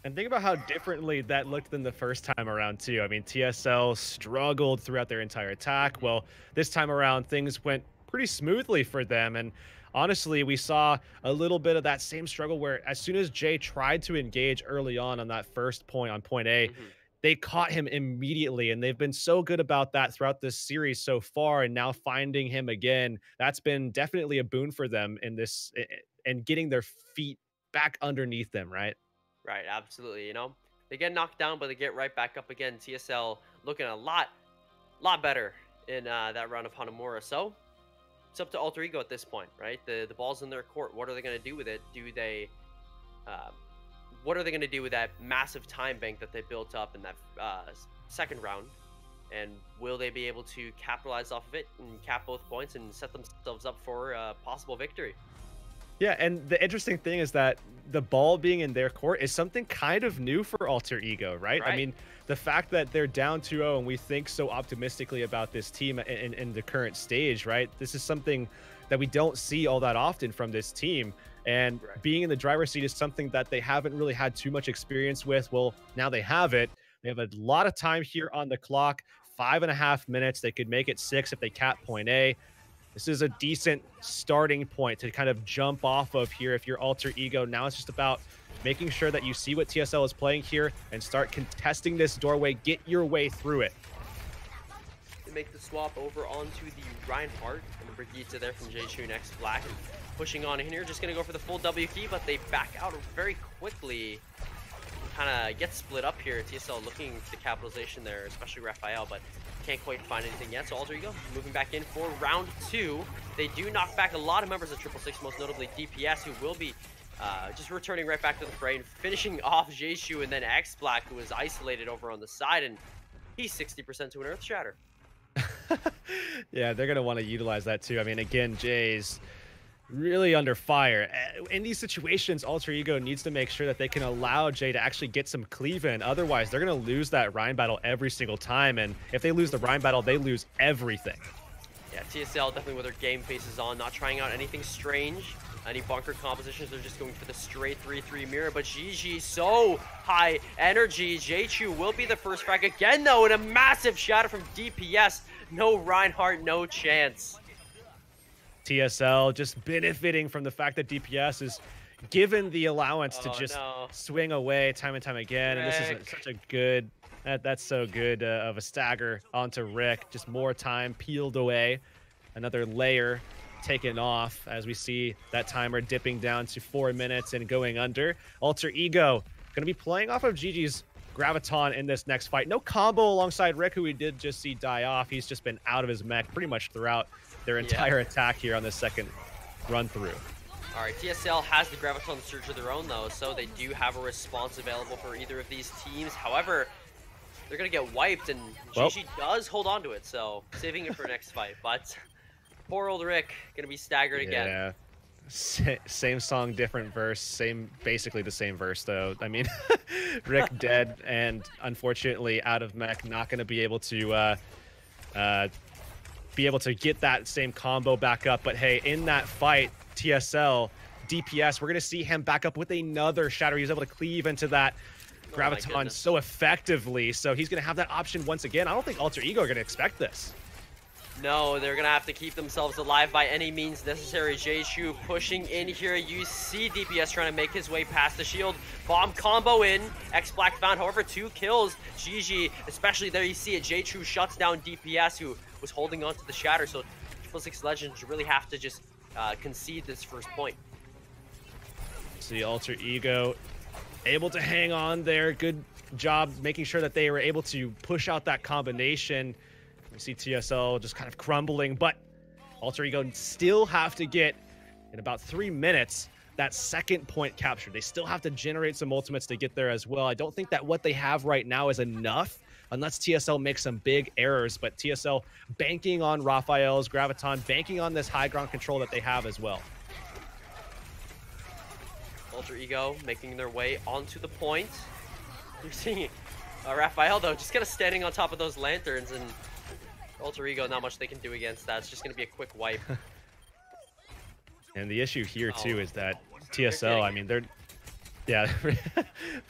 And think about how differently that looked than the first time around, too. I mean, TSL struggled throughout their entire attack. Well, this time around, things went pretty smoothly for them. And honestly, we saw a little bit of that same struggle where as soon as Jay tried to engage early on that first point on point A, they caught him immediately. And they've been so good about that throughout this series so far. And now finding him again, that's been definitely a boon for them in this and getting their feet back underneath them, right? Right, absolutely. You know, they get knocked down, but they get right back up again. TSL looking a lot better in that round of Hanamura. So it's up to Alter Ego at this point, right? The ball's in their court. What are they going to do with it? What are they going to do with that massive time bank that they built up in that second round? And will they be able to capitalize off of it and cap both points and set themselves up for a possible victory? Yeah, and the interesting thing is that the ball being in their court is something kind of new for Alter Ego, right? I mean, the fact that they're down 2-0 and we think so optimistically about this team in the current stage, right? This is something that we don't see all that often from this team. And being in the driver's seat is something that they haven't really had too much experience with. Well, now they have it. They have a lot of time here on the clock, 5.5 minutes. They could make it 6 if they cap point A. This is a decent starting point to kind of jump off of here if you're Alter Ego. Now it's just about making sure that you see what TSL is playing here and start contesting this doorway. Get your way through it. They make the swap over onto the Reinhardt, and the Brigitte there from J2 next Black. And pushing on in here, just going to go for the full W key, but they back out very quickly. Kind of get split up here. TSL looking for the capitalization there, especially Raphael, but can't quite find anything yet. So Alter Ego moving back in for round 2. They do knock back a lot of members of 666, most notably DPS, who will be just returning right back to the fray and finishing off J2 and then X Black, who is isolated over on the side, and he's 60% to an Earth Shatter. Yeah, they're going to want to utilize that too. I mean, again, Jay's really under fire. In these situations, Alter Ego needs to make sure that they can allow Jay to actually get some cleave in. Otherwise, they're going to lose that Rhine battle every single time. And if they lose the Rhine battle, they lose everything. Yeah, TSL definitely with their game faces on, not trying out anything strange, any bunker compositions. They're just going for the straight 3-3 mirror. But GG, so high energy. J2 will be the first frag again, though, and a massive shatter from DPS. No Reinhardt, no chance. TSL just benefiting from the fact that DPS is given the allowance to just swing away time and time again. And this is such a good, that's so good of a stagger onto Rick. Just more time peeled away. Another layer taken off as we see that timer dipping down to 4 minutes and going under. Alter Ego going to be playing off of GG's Graviton in this next fight. No combo alongside Rick, who we did just see die off. He's just been out of his mech pretty much throughout their entire attack here on this second run through. All right, TSL has the Graviton Surge of their own, though, so they do have a response available for either of these teams. However, they're going to get wiped, and GG does hold on to it, so saving it for next fight. But poor old Rick going to be staggered again. Yeah. Same song, different verse. Basically the same verse, though. I mean, Rick dead, and unfortunately out of mech, not going to be able to get that same combo back up. But hey, in that fight, TSL DPS, we're going to see him back up with another shatter. He was able to cleave into that Graviton so effectively, so he's going to have that option once again. I don't think Alter Ego are going to expect this. No, they're going to have to keep themselves alive by any means necessary. Jay-Chu pushing in here. You see DPS trying to make his way past the shield. Bomb combo in. X-Black found, however, 2 kills. GG, especially there you see it. Jay-Chu shuts down DPS, who was holding on to the shatter. So 666 Legends really have to just concede this first point. See Alter Ego able to hang on there. Good job making sure that they were able to push out that combination. We see TSL just kind of crumbling, but Alter Ego still have to get, in about 3 minutes, that second point captured. They still have to generate some ultimates to get there as well. I don't think that what they have right now is enough, unless TSL makes some big errors, but TSL banking on Raphael's Graviton, banking on this high ground control that they have as well. Alter Ego making their way onto the point. You're seeing Raphael, though, just kind of standing on top of those lanterns, and Alter Ego, not much they can do against that. It's just going to be a quick wipe. And the issue here, too, is that TSL, I mean, they're... Yeah,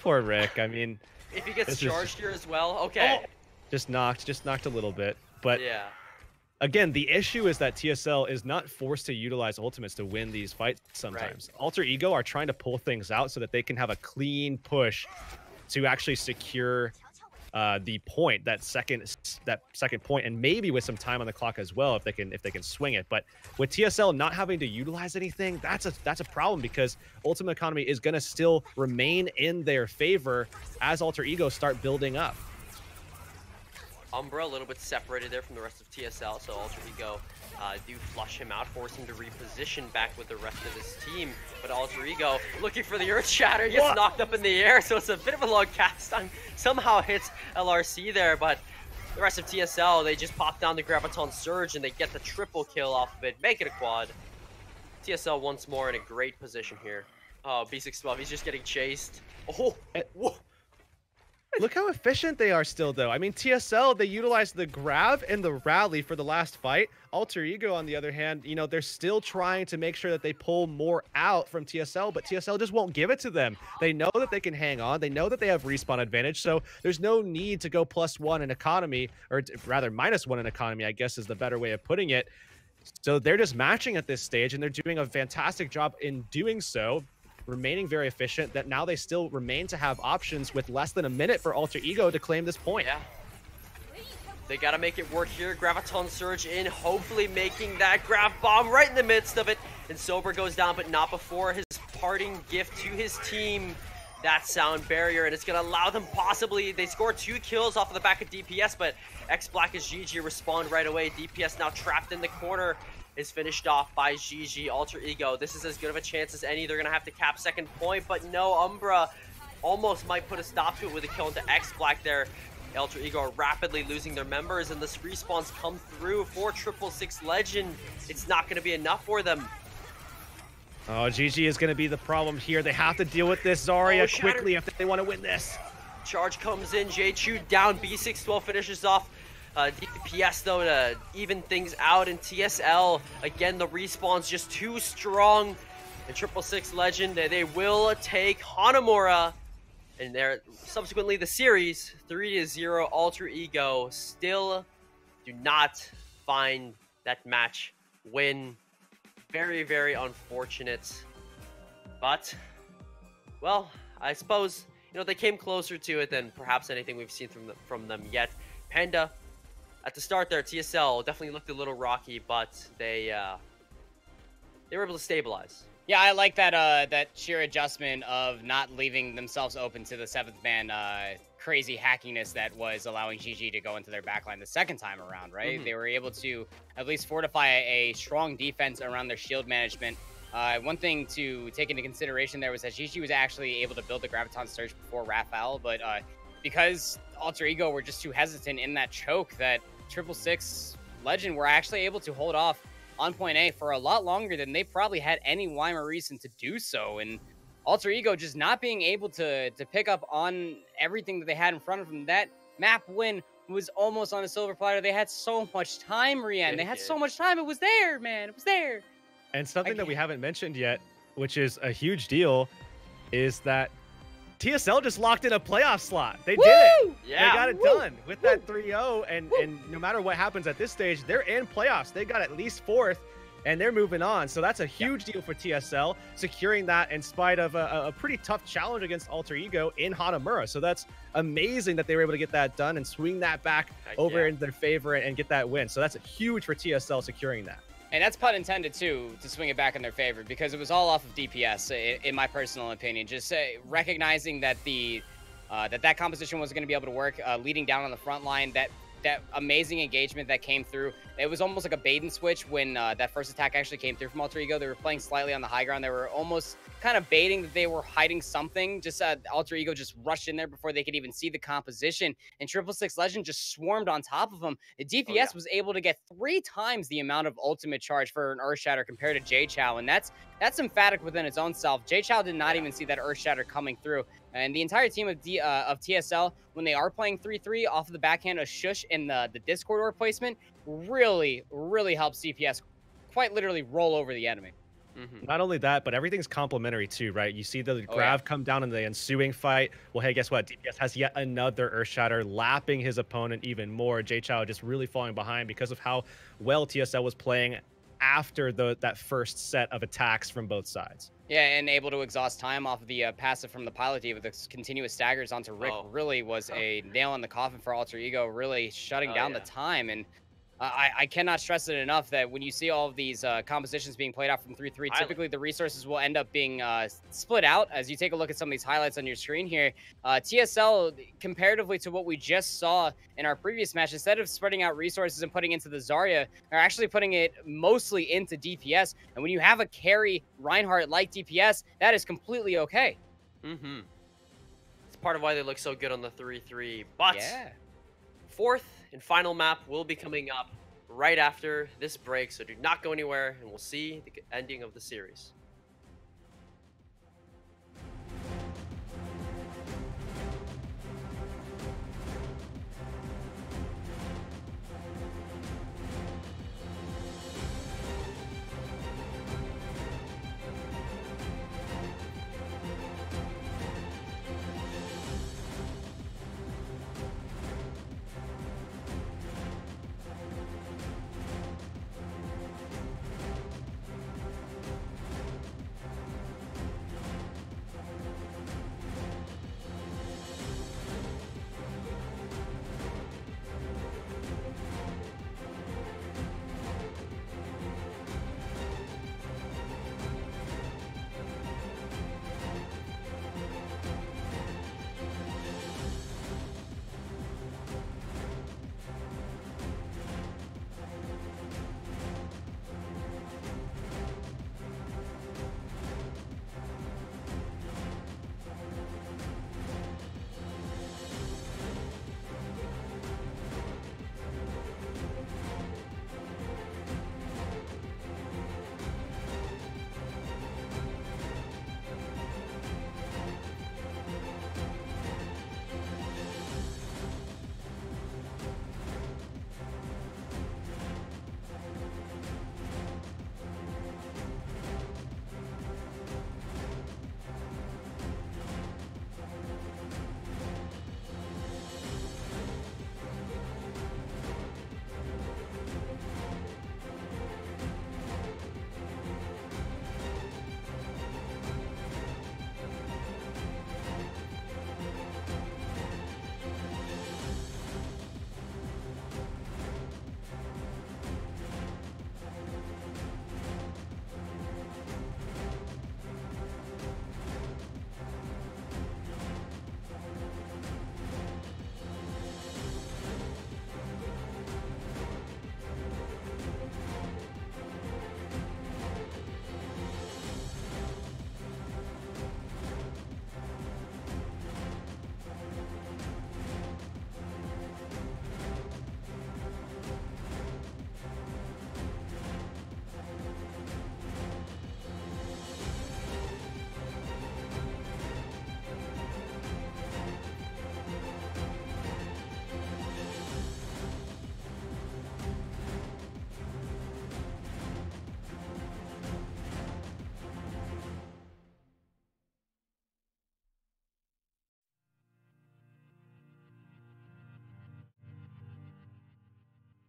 poor Rick. I mean... If he gets charged here as well, okay. Oh, just knocked a little bit. But yeah. Again, the issue is that TSL is not forced to utilize ultimates to win these fights sometimes. Right. Alter Ego are trying to pull things out so that they can have a clean push to actually secure the point, that second point, and maybe with some time on the clock as well if they can swing it. But with TSL not having to utilize anything, that's a problem, because ultimate economy is going to still remain in their favor as Alter Ego start building up. Umbra a little bit separated there from the rest of TSL, so Alter Ego do flush him out, force him to reposition back with the rest of his team. But Alter Ego looking for the Earth Shatter, gets knocked up in the air, so it's a bit of a long cast time. Somehow hits LRC there, but the rest of TSL, they just pop down the Graviton Surge and they get the triple kill off of it, make it a quad. TSL once more in a great position here. Oh, B612, he's just getting chased. Oh, whoa. Look how efficient they are still, though. I mean, TSL, they utilized the grab and the rally for the last fight. Alter Ego, on the other hand, you know, they're still trying to make sure that they pull more out from TSL, but TSL just won't give it to them. They know that they can hang on. They know that they have respawn advantage, so there's no need to go +1 in economy, or rather -1 in economy, I guess is the better way of putting it. So they're just matching at this stage, and they're doing a fantastic job in doing so, remaining very efficient, that now they still remain to have options with less than a minute for Alter Ego to claim this point. Yeah. They gotta make it work here. Graviton Surge in, hopefully making that grab bomb right in the midst of it. And Sober goes down, but not before his parting gift to his team. That sound barrier, and it's gonna allow them possibly, they score 2 kills off of the back of DPS, but X-Black is GG respond right away. DPS now trapped in the corner, is finished off by GG. Alter Ego, this is as good of a chance as any. They're gonna have to cap second point, but no, Umbra almost might put a stop to it with a kill into X-Black there. Alter Ego are rapidly losing their members, and the respawns come through for 666 Legend. It's not gonna be enough for them. Oh, GG is gonna be the problem here. They have to deal with this Zarya quickly if they want to win this. Charge comes in, Jay-Chu down, B612 finishes off DPS though to even things out, and TSL, again, the respawn's just too strong. And 666 Legend, they will take Hanamura, and they're subsequently the series 3-0. Alter Ego still do not find that match win. Very, very unfortunate. But, well, I suppose, you know, they came closer to it than perhaps anything we've seen from them yet. Panda, at the start there, TSL definitely looked a little rocky, but they were able to stabilize. Yeah, I like that that sheer adjustment of not leaving themselves open to the 7th man crazy hackiness that was allowing GG to go into their backline the second time around, right? They were able to at least fortify a strong defense around their shield management. One thing to take into consideration there was that GG was actually able to build the Graviton Surge before Raphael, but because Alter Ego were just too hesitant in that choke, that 666 Legend were actually able to hold off on point A for a lot longer than they probably had any rhyme or reason to do so. And Alter Ego just not being able to pick up on everything that they had in front of them. That map win was almost on a silver platter. They had so much time, Rien. They had so much time. It was there, man. It was there. And something that we haven't mentioned yet, which is a huge deal, is that TSL just locked in a playoff slot. They did it. Yeah. They got it done with that 3-0. And no matter what happens at this stage, they're in playoffs. They got at least 4th, and they're moving on. So that's a huge deal for TSL, securing that in spite of a pretty tough challenge against Alter Ego in Hanamura. So that's amazing that they were able to get that done and swing that back over in their favor and get that win. So that's huge for TSL securing that. And that's pun intended, too, to swing it back in their favor, because it was all off of DPS, in my personal opinion. Just recognizing that that composition wasn't going to be able to work, leading down on the front line, that amazing engagement that came through. It was almost like a bait and switch when that first attack actually came through from Alter Ego. They were playing slightly on the high ground. They were almost kind of baiting that they were hiding something. Just Alter Ego just rushed in there before they could even see the composition. And 666 Legend just swarmed on top of them. The DPS was able to get 3 times the amount of ultimate charge for an Earthshatter compared to J Chow. And that's emphatic within its own self. J Chow did not even see that Earthshatter coming through. And the entire team of TSL, when they are playing 3-3 off of the backhand of Shush and the Discord orb placement, really, really helps DPS quite literally roll over the enemy. Not only that, but everything's complementary too, right? You see the Grav come down in the ensuing fight. Well, hey, guess what? DPS has yet another Earthshatter, lapping his opponent even more. J Chow just really falling behind because of how well TSL was playing after that first set of attacks from both sides. Yeah, and able to exhaust time off of the passive from the pilot D with the continuous staggers onto Rick really was a nail in the coffin for Alter Ego, really shutting down the time. And I cannot stress it enough that when you see all of these compositions being played out from 3-3, typically the resources will end up being split out. As you take a look at some of these highlights on your screen here, TSL, comparatively to what we just saw in our previous match, instead of spreading out resources and putting into the Zarya, are actually putting it mostly into DPS. And when you have a carry Reinhardt like DPS, that is completely okay. It's part of why they look so good on the 3-3. But 4th and final map will be coming up right after this break, so do not go anywhere, and we'll see the ending of the series.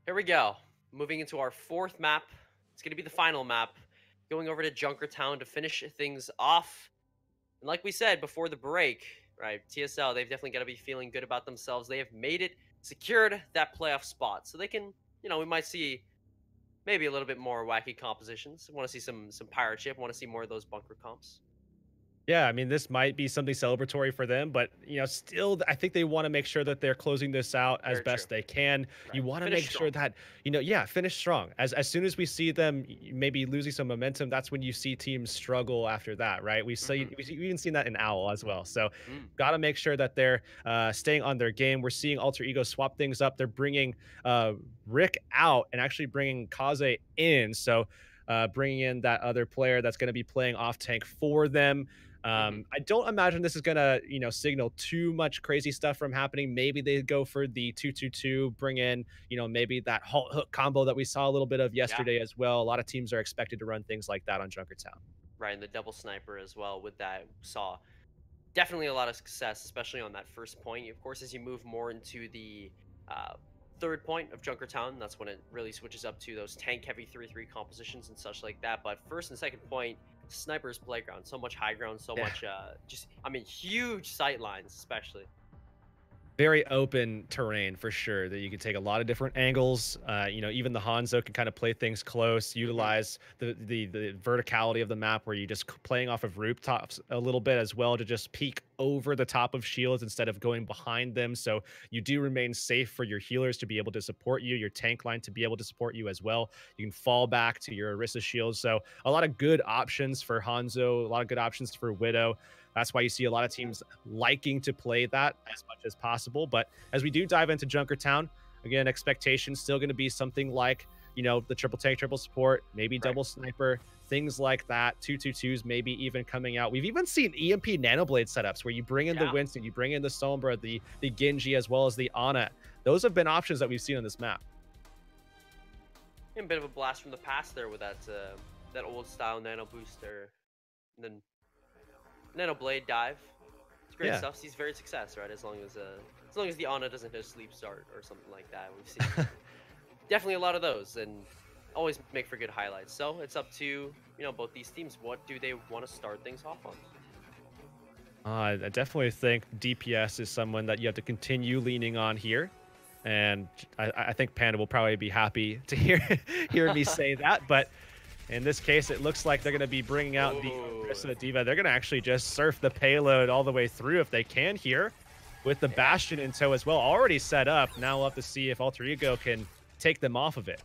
Here we go. Moving into our 4th map. It's going to be the final map. Going over to Junkertown to finish things off. And like we said before the break, right, TSL, they've definitely got to be feeling good about themselves. They have made it, secured that playoff spot. So they can, you know, we might see maybe a little bit more wacky compositions. Want to see some pirate ship, want to see more of those bunker comps. Yeah, I mean, this might be something celebratory for them, but, you know, still, I think they want to make sure that they're closing this out as best they can. Right. You want to Finish make strong. sure that, you know, yeah, finish strong. As soon as we see them maybe losing some momentum, that's when you see teams struggle after that, right? We've even seen that in Owl as well. So got to make sure that they're staying on their game. We're seeing Alter Ego swap things up. They're bringing Rick out and actually bringing Kaze in. So bringing in that other player that's going to be playing off tank for them. I don't imagine this is gonna, you know, signal too much crazy stuff from happening. Maybe they go for the 2-2-2, bring in, you know, maybe that halt hook combo that we saw a little bit of yesterday as well. A lot of teams are expected to run things like that on Junkertown. Right, and the double sniper as well with that saw definitely a lot of success, especially on that first point. Of course, as you move more into the 3rd point of Junkertown, that's when it really switches up to those tank heavy 3-3 compositions and such like that. But 1st and 2nd point, sniper's playground, so much high ground, so much just, I mean, huge sight lines, especially. Very open terrain for sure that you can take a lot of different angles. You know, even the Hanzo can kind of play things close, utilize the verticality of the map where you just playing off of rooftops a little bit as well to just peek over the top of shields instead of going behind them. So you do remain safe for your healers to be able to support you, your tank line to be able to support you as well. You can fall back to your Orisa shields. So a lot of good options for Hanzo, a lot of good options for Widow. That's why you see a lot of teams liking to play that as much as possible. But as we do dive into Junkertown, again, expectations still going to be something like, you know, the triple tank, triple support, maybe double sniper, things like that. 2-2-2s maybe even coming out. We've even seen EMP Nanoblade setups where you bring in the Winston, you bring in the Sombra, the Genji, as well as the Ana. Those have been options that we've seen on this map. A bit of a blast from the past there with that that old style nano booster, and then Nano Blade dive. It's great stuff. Sees varied success, right? As long as the Ana doesn't hit a sleep start or something like that. We've seen definitely a lot of those, and always make for good highlights. So it's up to, you know, both these teams. What do they want to start things off on? I definitely think DPS is someone that you have to continue leaning on here. And I think Panda will probably be happy to hear me say that. But in this case, it looks like they're going to be bringing out the Orisa Diva. They're going to actually just surf the payload all the way through if they can here, with the Bastion in tow as well, already set up. Now we'll have to see if Alter Ego can take them off of it.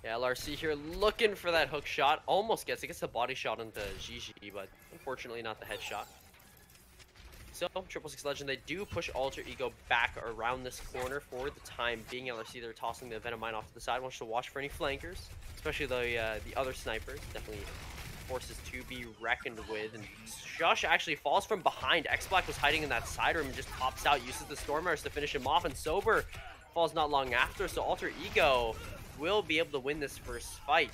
Yeah, LRC here looking for that hook shot. Almost gets it. Gets the body shot into Gigi, but unfortunately not the headshot. So, 666 Legend, they do push Alter Ego back around this corner for the time being. LRC, they're tossing the Venom Mine off to the side. Wants to watch for any flankers, especially the other snipers. Definitely forces to be reckoned with. And Shush actually falls from behind. X-Black was hiding in that side room and just pops out, uses the Storm Arrows to finish him off. And Sober falls not long after, so Alter Ego will be able to win this first fight.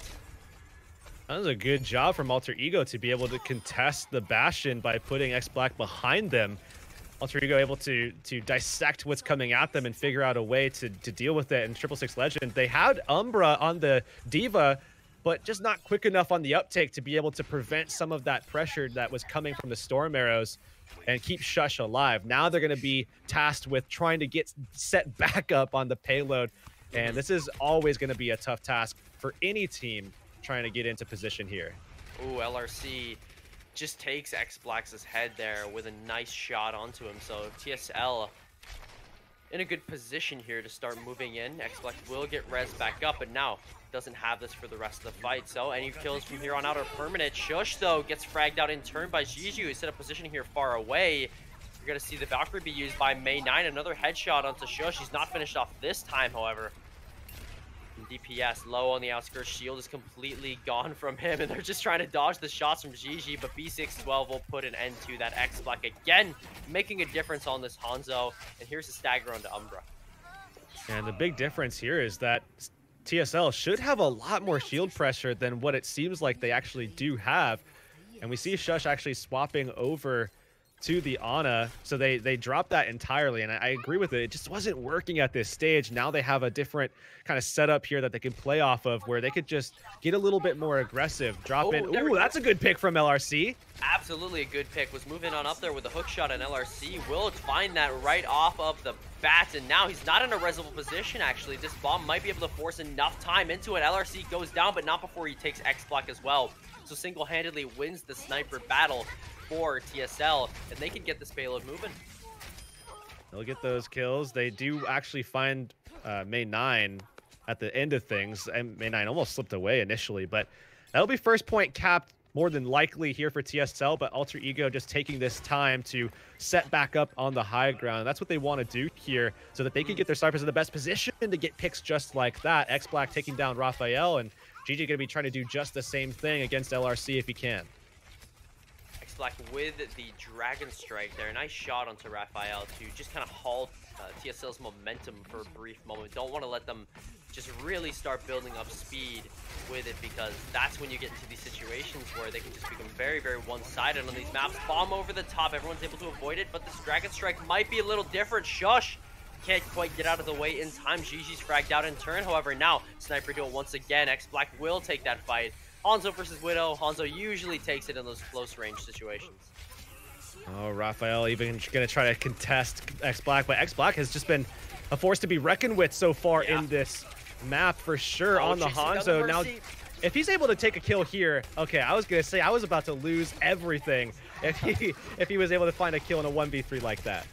That was a good job from Alter Ego to be able to contest the Bastion by putting X-Black behind them. Alter Ego able to dissect what's coming at them and figure out a way to deal with it. And 666 Legend, they had Umbra on the Diva, but just not quick enough on the uptake to be able to prevent some of that pressure that was coming from the Storm Arrows and keep Shush alive. Now they're going to be tasked with trying to get set back up on the payload. And this is always going to be a tough task for any team trying to get into position here. Ooh, LRC just takes X-Black's head there with a nice shot onto him. So TSL in a good position here to start moving in. X-Black will get res back up, but now doesn't have this for the rest of the fight. So any kills from here on out are permanent. Shush, though, gets fragged out in turn by Jiju, who set up position here far away. You're going to see the Valkyrie be used by May 9. Another headshot onto Shush. He's not finished off this time, however. DPS low on the outskirts. Shield is completely gone from him, and they're just trying to dodge the shots from Gigi, but B612 will put an end to that X-Black again, making a difference on this Hanzo. And here's the stagger onto Umbra. And the big difference here is that TSL should have a lot more shield pressure than what it seems like they actually do have. And we see Shush actually swapping over to the Ana, so they dropped that entirely, and I agree with it. It just wasn't working at this stage. Now they have a different kind of setup here that they can play off of, where they could just get a little bit more aggressive, drop in. Ooh, that's a good pick from LRC. Absolutely a good pick. Was moving on up there with a hook shot, and LRC will find that right off of the bat, and now he's not in a resable position, actually. This bomb might be able to force enough time into it. LRC goes down, but not before he takes X-Block as well. So single-handedly wins the sniper battle for TSL, and they can get this payload moving. They'll get those kills. They do actually find May 9 at the end of things, and May 9 almost slipped away initially, but that'll be first point capped more than likely here for TSL, but Alter Ego just taking this time to set back up on the high ground. That's what they want to do here, so that they can get their snipers in the best position to get picks just like that. X-Black taking down Raphael, and GG going to be trying to do just the same thing against LRC if he can. X-Black with the Dragon Strike there. Nice shot onto Raphael to just kind of halt TSL's momentum for a brief moment. Don't want to let them just really start building up speed with it, because that's when you get into these situations where they can just become very, very one-sided on these maps. Bomb over the top, everyone's able to avoid it, but this Dragon Strike might be a little different. Shush! Can't quite get out of the way in time. Gigi's fragged out in turn. However, now Sniper Duel once again. X-Black will take that fight. Hanzo versus Widow. Hanzo usually takes it in those close range situations. Oh, Raphael even going to try to contest X-Black, but X-Black has just been a force to be reckoned with so far in this map for sure on the Hanzo. Now, if he's able to take a kill here, okay, I was going to say I was about to lose everything if he was able to find a kill in a 1v3 like that.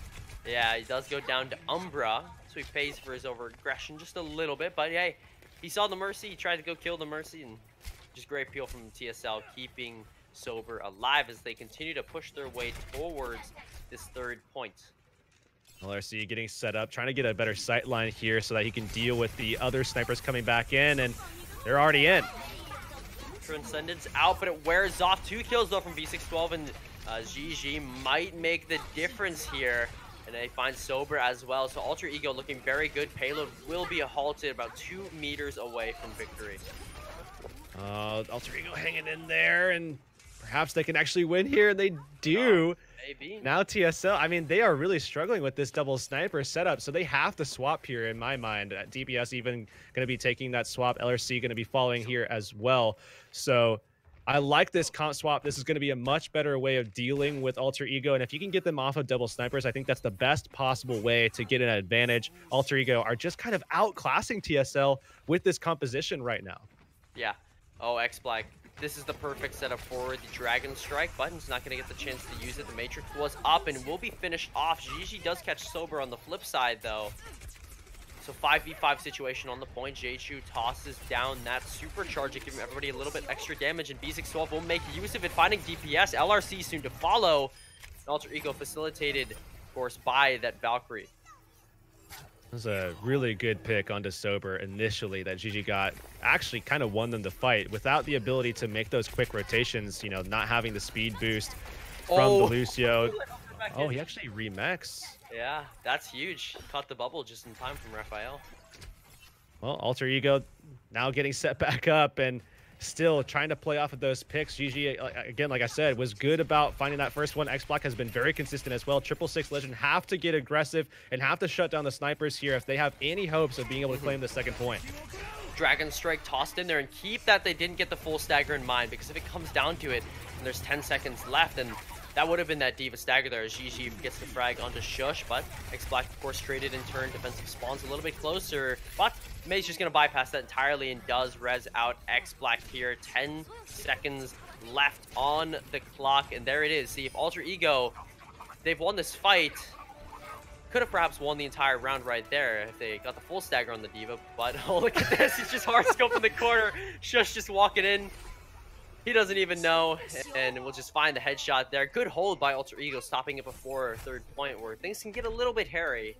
Yeah, he does go down to Umbra, so he pays for his over-aggression just a little bit, but hey, he saw the Mercy, he tried to go kill the Mercy, and just great peel from TSL, keeping Sober alive as they continue to push their way towards this third point. LRC getting set up, trying to get a better sight line here so that he can deal with the other snipers coming back in, and they're already in. Transcendence out, but it wears off. 2 kills though from V612, and GG might make the difference here. And they find Sober as well. So Alter Ego looking very good. Payload will be halted about 2 meters away from victory. Alter Ego hanging in there, and perhaps they can actually win here, and they do. Maybe. Now TSL, I mean, they are really struggling with this double sniper setup, so they have to swap here in my mind. DPS even going to be taking that swap. LRC going to be following here as well. So I like this comp swap. This is going to be a much better way of dealing with Alter Ego, and if you can get them off of double snipers, I think that's the best possible way to get an advantage. Alter Ego are just kind of outclassing TSL with this composition right now. Yeah. Oh, X-Black. This is the perfect setup for the Dragon Strike. Button's not going to get the chance to use it. The Matrix was up and will be finished off. Gigi does catch Sober on the flip side, though. So 5v5 situation on the point. Jchu tosses down that supercharger, giving everybody a little bit extra damage, and B612 will make use of it, finding DPS. LRC soon to follow. Alter Ego facilitated, of course, by that Valkyrie. That was a really good pick onto Sober initially that GG got. Actually kind of won them the fight without the ability to make those quick rotations, you know, not having the speed boost from the Lucio. Oh, he actually remexed. Yeah, that's huge. Caught the bubble just in time from Raphael. Well, Alter Ego now getting set back up and still trying to play off of those picks. GG, again, like I said, was good about finding that first one. X-Block has been very consistent as well. 666 Legend have to get aggressive and have to shut down the snipers here if they have any hopes of being able to claim the second point. Dragon Strike tossed in there, and keep that they didn't get the full stagger in mind, because if it comes down to it and there's 10 seconds left, and that would have been that Diva stagger there as GG gets the frag onto Shush, but X-Black, of course, traded in turn. Defensive spawns a little bit closer, but May's just going to bypass that entirely and does res out X-Black here. 10 seconds left on the clock, and there it is. See, if Alter Ego, they've won this fight, could have perhaps won the entire round right there if they got the full stagger on the Diva, but oh, look at this. He's just hard scope in the corner. Shush just walking in. He doesn't even know, and we'll just find the headshot there. Good hold by Alter Ego, stopping it before third point, where things can get a little bit hairy.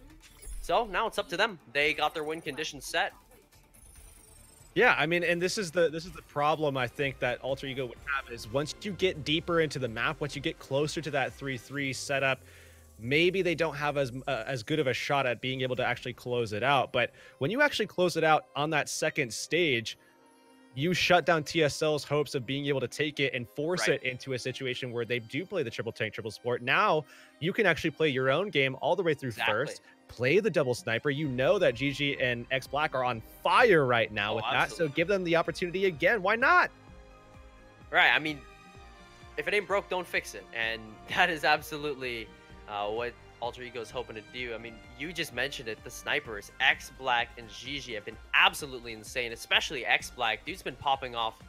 So now it's up to them. They got their win conditions set. Yeah, I mean, and this is the problem I think that Alter Ego would have is once you get deeper into the map, once you get closer to that 3-3 setup, maybe they don't have as good of a shot at being able to actually close it out. But when you actually close it out on that second stage, you shut down TSL's hopes of being able to take it and force Right. it into a situation where they do play the triple tank, triple support. Now you can actually play your own game all the way through first, play the double sniper. You know that GG and X Black are on fire right now with that, so give them the opportunity again. Why not? Right. I mean, if it ain't broke, don't fix it, and that is absolutely what Alter Ego is hoping to do. I mean, you just mentioned it. The snipers, X Black and Gigi, have been absolutely insane, especially X Black. Dude's been popping off,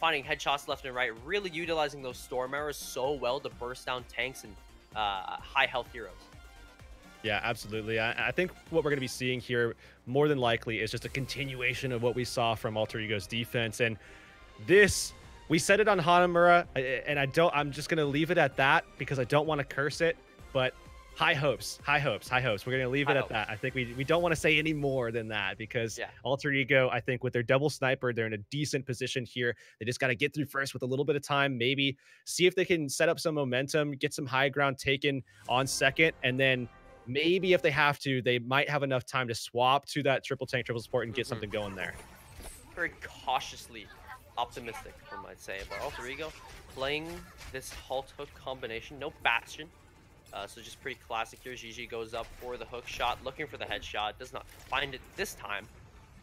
finding headshots left and right, really utilizing those storm arrows so well to burst down tanks and high health heroes. Yeah, absolutely. I think what we're going to be seeing here, more than likely, is just a continuation of what we saw from Alter Ego's defense. And this, we said it on Hanamura, and I'm just going to leave it at that because I don't want to curse it, but high hopes, high hopes, high hopes. We're going to leave it at that. I think we don't want to say any more than that because Alter Ego, I think with their double sniper, they're in a decent position here. They just got to get through first with a little bit of time, maybe see if they can set up some momentum, get some high ground taken on second, and then maybe if they have to, they might have enough time to swap to that triple tank, triple support and get something going there. Very cautiously optimistic, one might say, about Alter Ego playing this halt hook combination. No Bastion. So just pretty classic here. Gigi goes up for the hook shot, looking for the headshot. Does not find it this time,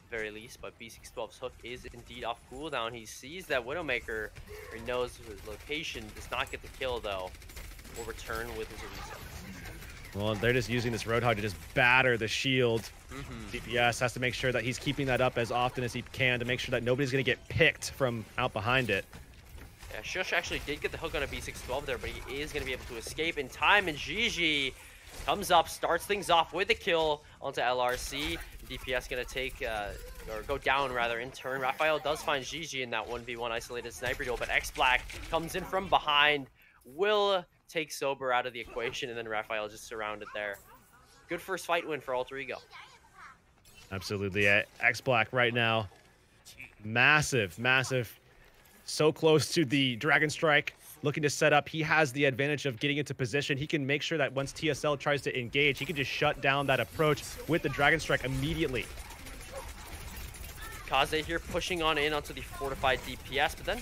very least. But B612's hook is indeed off cooldown. He sees that Widowmaker, or he knows his location. Does not get the kill though. Will return with his reset. Well, they're just using this Roadhog to just batter the shield. DPS has to make sure that he's keeping that up as often as he can to make sure that nobody's going to get picked from out behind it. Yeah, Shush actually did get the hook on a B612 there, but he is going to be able to escape in time. And Gigi comes up, starts things off with a kill onto LRC. DPS going to take, or go down rather, in turn. Raphael does find Gigi in that 1v1 isolated sniper duel, but X Black comes in from behind, will take Sober out of the equation, and then Raphael just surrounded there. Good first fight win for Alter Ego. Absolutely. X Black right now, massive, massive. So close to the Dragon Strike, looking to set up. He has the advantage of getting into position. He can make sure that once TSL tries to engage, he can just shut down that approach with the Dragon Strike immediately. Kaze here pushing on in onto the fortified DPS, but then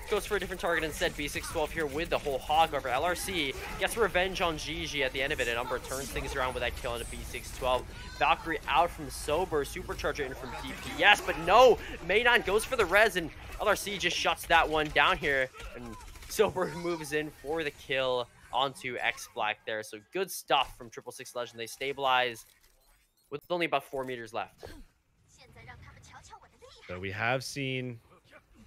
goes for a different target instead. B612 here with the whole hog over. LRC gets revenge on Gigi at the end of it, and Umber turns things around with that kill into B612. Valkyrie out from Sober, Supercharger in from DPS, but no, Maydon goes for the res, and LRC just shuts that one down here, and Sober moves in for the kill onto X Black there. So good stuff from 666 Legend. They stabilize with only about 4 meters left. So we have seen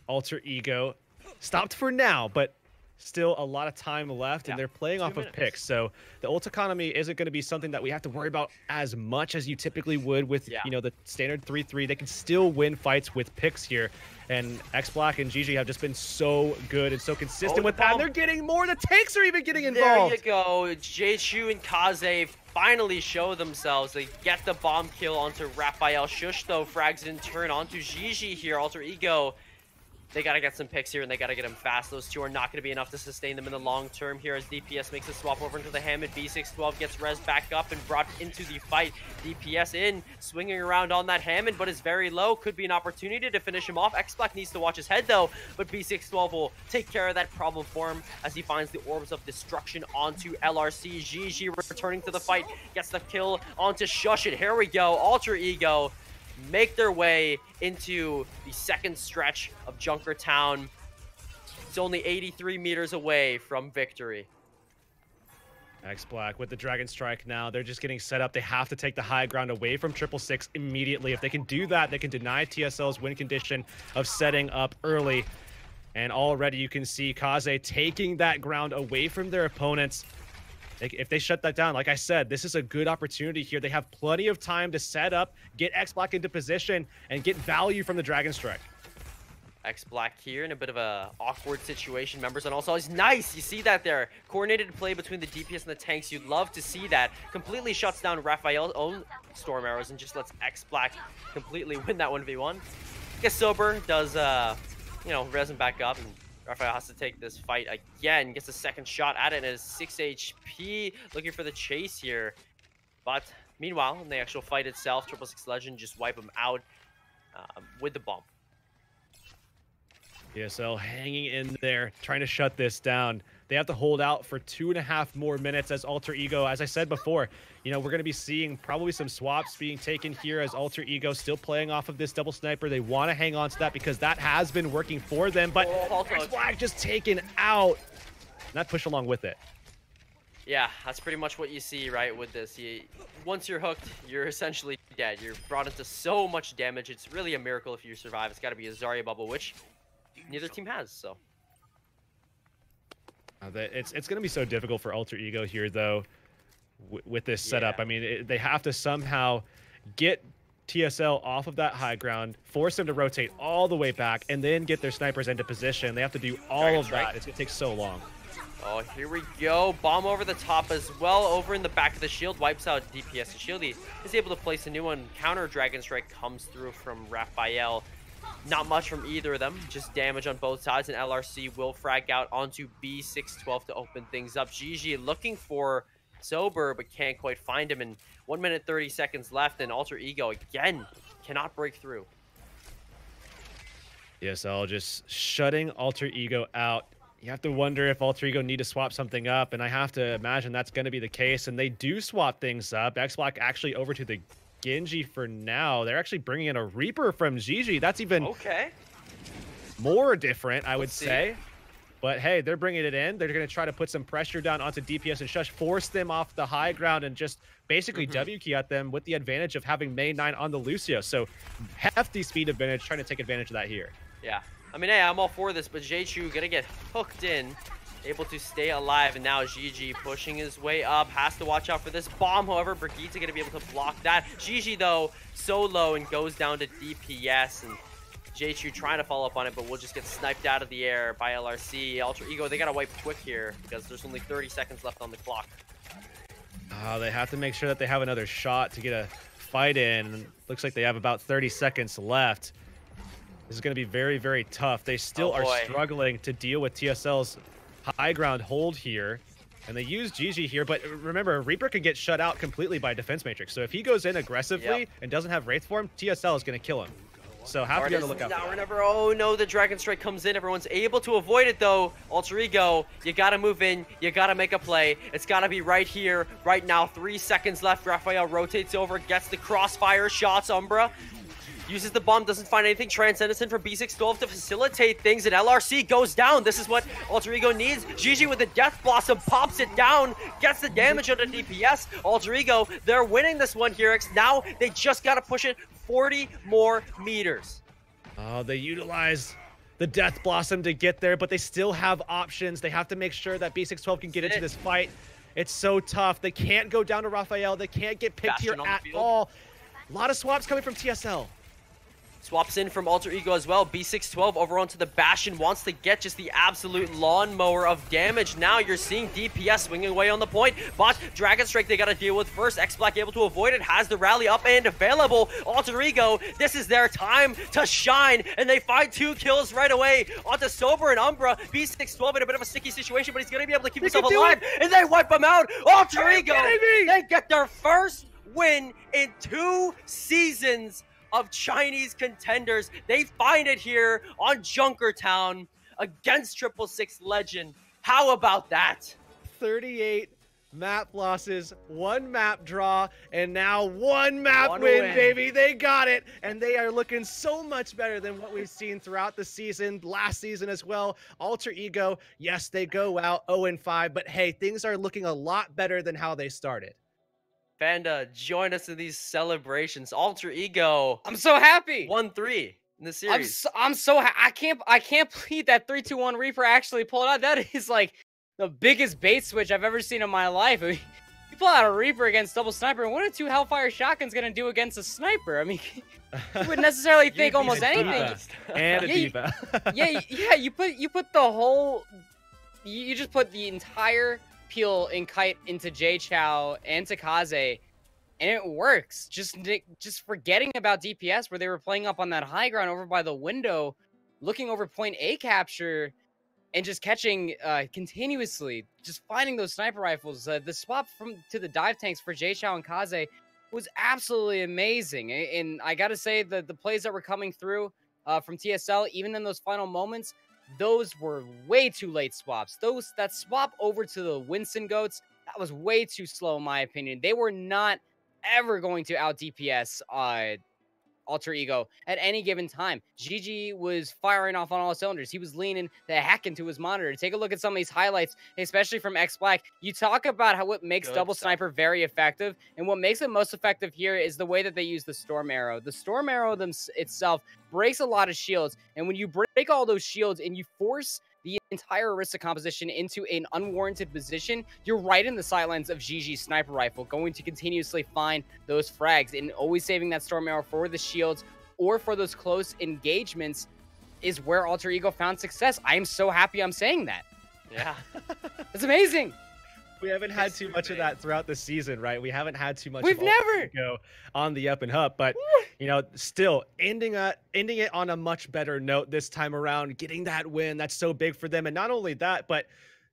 Alter Ego stopped for now, but still a lot of time left, and they're playing off of picks. So the ult economy isn't going to be something that we have to worry about as much as you typically would with you know, the standard 3-3. They can still win fights with picks here, and X Black and Gigi have just been so good and so consistent with that. And they're getting more. The tanks are even getting involved. There you go. J-Chu and Kaze finally show themselves. They get the bomb kill onto Raphael. Shush though frags in turn onto Gigi here. Alter Ego, they got to get some picks here, and they got to get them fast. Those two are not going to be enough to sustain them in the long term here as DPS makes a swap over into the Hammond. B612 gets res back up and brought into the fight. DPS in, swinging around on that Hammond, but is very low. Could be an opportunity to finish him off. X-Black needs to watch his head, though, but B612 will take care of that problem for him as he finds the Orbs of Destruction onto LRC. Gigi returning to the fight, gets the kill onto Shush It. Here we go. Alter Ego make their way into the second stretch of Junkertown. It's only 83 meters away from victory. X Black with the Dragon Strike now. They're just getting set up. They have to take the high ground away from 666 immediately. If they can do that, they can deny TSL's win condition of setting up early. And already you can see Kaze taking that ground away from their opponents. If they shut that down, like I said, this is a good opportunity here. They have plenty of time to set up, get X Black into position, and get value from the Dragon Strike. X Black here in a bit of a awkward situation. Members on all sides. Nice! You see that there. Coordinated play between the DPS and the tanks. You'd love to see that. Completely shuts down Raphael's own storm arrows and just lets X Black completely win that 1v1. I guess Sober does, you know, res him back up, and Raphael has to take this fight again. Gets a second shot at it and is 6 HP. Looking for the chase here. But meanwhile, in the actual fight itself, 666 Legend just wipe him out with the bomb. ESL hanging in there, trying to shut this down. They have to hold out for 2.5 more minutes as Alter Ego, as I said before, you know, we're going to be seeing probably some swaps being taken here as Alter Ego still playing off of this double sniper. They want to hang on to that because that has been working for them, but X-Black just taken out. And that push along with it. Yeah, that's pretty much what you see, right, with this. Once you're hooked, you're essentially dead. You're brought into so much damage. It's really a miracle if you survive. It's got to be a Zarya bubble, which neither team has, so. It's going to be so difficult for Alter Ego here, though, with this setup. I mean, they have to somehow get TSL off of that high ground, force them to rotate all the way back, and then get their snipers into position. They have to do all of that. It's going to take so long. Oh, here we go. Bomb over the top as well. Over in the back of the shield. Wipes out DPS. Shieldy is able to place a new one. Counter Dragon Strike comes through from Raphael. Not much from either of them. Just damage on both sides. And LRC will frag out onto B612 to open things up. Gigi looking for Sober, but can't quite find him. And 1 minute 30 seconds left. And Alter Ego, again, cannot break through. ESL just shutting Alter Ego out. You have to wonder if Alter Ego need to swap something up, and I have to imagine that's going to be the case, and they do swap things up. X-Black actually over to the Genji for now. They're actually bringing in a Reaper from Gigi. That's even more different, I would say. But hey, they're bringing it in. They're going to try to put some pressure down onto DPS and Shush, force them off the high ground, and just basically W-key at them with the advantage of having May 9 on the Lucio. So hefty speed advantage, trying to take advantage of that here. Yeah. I mean, hey, I'm all for this, but Jechu gonna get hooked in, able to stay alive, and now Gigi pushing his way up, has to watch out for this bomb. However, Brigitte gonna be able to block that. Gigi, though, so low and goes down to DPS, and Jechu trying to follow up on it, but will just get sniped out of the air by LRC. Alter Ego, they gotta wipe quick here, because there's only 30 seconds left on the clock. They have to make sure that they have another shot to get a fight in. Looks like they have about 30 seconds left. This is going to be very, very tough. They still are struggling to deal with TSL's high ground hold here. And they use Gigi here, but remember, Reaper can get shut out completely by Defense Matrix. So if he goes in aggressively and doesn't have Wraith form, TSL is going to kill him. So have to be on the lookout for that. Oh no, the Dragon Strike comes in. Everyone's able to avoid it though. Alter Ego, you got to move in. You got to make a play. It's got to be right here, right now. 3 seconds left. Raphael rotates over, gets the crossfire shots. Umbra uses the bomb, doesn't find anything. Transcendence in from B612 to facilitate things, and LRC goes down. This is what Alter Ego needs. Gigi with the Death Blossom pops it down, gets the damage on the DPS. Alter Ego, they're winning this one, Heurix. Now they just got to push it 40 more meters. Oh, they utilize the Death Blossom to get there, but they still have options. They have to make sure that B612 can get into this fight. It's so tough. They can't go down to Raphael. They can't get picked here at all. A lot of swaps coming from TSL. Swaps in from Alter Ego as well. B612 over onto the Bastion, wants to get just the absolute lawnmower of damage. Now you're seeing DPS swinging away on the point, but Dragon Strike they got to deal with first. X-Black able to avoid it, has the rally up and available. Alter Ego, this is their time to shine, and they find 2 kills right away onto Sober and Umbra. B612 in a bit of a sticky situation, but he's going to be able to keep himself alive, and they wipe him out. Alter Ego, they get their first win in 2 seasons of Chinese Contenders. They find it here on Junkertown against 666 Legend. How about that? 38 map losses, 1 map draw, and now 1 map win, baby. They got it, and they are looking so much better than what we've seen throughout the season, last season as well. Alter Ego, yes, they go out 0-5, but hey, things are looking a lot better than how they started. Panda, join us in these celebrations. Alter Ego, I'm so happy. 1-3 in the series. I'm so I can't believe that 3-2-1 Reaper actually pulled out. That is like the biggest bait switch I've ever seen in my life. I mean, you pull out a Reaper against double sniper, and what are 2 Hellfire Shotguns gonna do against a sniper? I mean, you would necessarily think almost anything. And a diva. yeah. You put the whole. You just put the entire Peel and Kite into Jay Chow and to Kaze, and it works. Just forgetting about DPS, where they were playing up on that high ground over by the window, looking over point A capture, and just catching continuously, just finding those sniper rifles. The swap to the dive tanks for Jay Chow and Kaze was absolutely amazing. And I gotta say, the plays that were coming through from TSL, even in those final moments, those were way too late swaps. That swap over to the Winston Goats, that was way too slow in my opinion. They were not ever going to out DPS Alter Ego at any given time. GG was firing off on all cylinders. He was leaning the heck into his monitor. Take a look at some of these highlights, especially from X Black. You talk about how what makes double sniper very effective, and what makes it most effective here is the way that they use the Storm Arrow. The Storm Arrow itself breaks a lot of shields, and when you break all those shields and you force the entire Orisa composition into an unwarranted position, you're right in the sightlines of GG's sniper rifle, going to continuously find those frags, and always saving that Storm Arrow for the shields or for those close engagements is where Alter Ego found success. I am so happy I'm saying that. Yeah. It's amazing. We haven't had too much of that throughout the season, right? We haven't had too much. We've never go on the up and up, but you know, still ending it on a much better note this time around, getting that win. That's so big for them, and not only that, but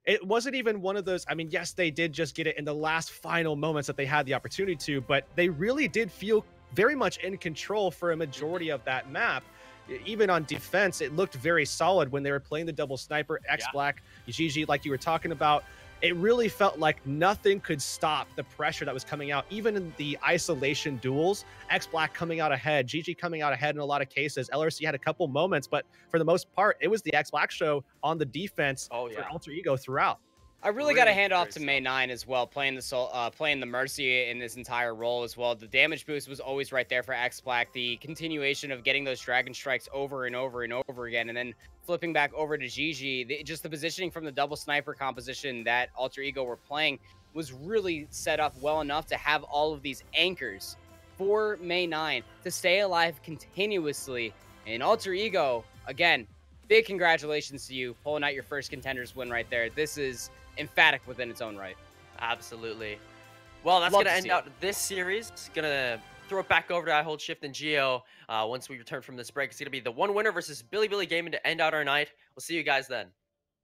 it wasn't even one of those. I mean, yes, they did just get it in the last final moments that they had the opportunity to, but they really did feel very much in control for a majority of that map. Even on defense, it looked very solid when they were playing the double sniper. X Black, GG, like you were talking about. It really felt like nothing could stop the pressure that was coming out, even in the isolation duels. X Black coming out ahead, GG coming out ahead in a lot of cases. LRC had a couple moments, but for the most part, it was the X Black show on the defense for Alter Ego throughout. I really got to hand off to May 9 as well, playing the Mercy in this entire role as well. The damage boost was always right there for X Black. The continuation of getting those Dragon Strikes over and over and over again, and then flipping back over to GG. Just the positioning from the double sniper composition that Alter Ego were playing was really set up well enough to have all of these anchors for May 9 to stay alive continuously. And Alter Ego, again, big congratulations to you, pulling out your first Contenders win right there. This is emphatic within its own right. Absolutely. Well, that's going to end out this series. Going to throw it back over to IHOLDSHIFT and Geo once we return from this break. It's going to be the one winner versus Billy Gaming to end out our night. We'll see you guys then.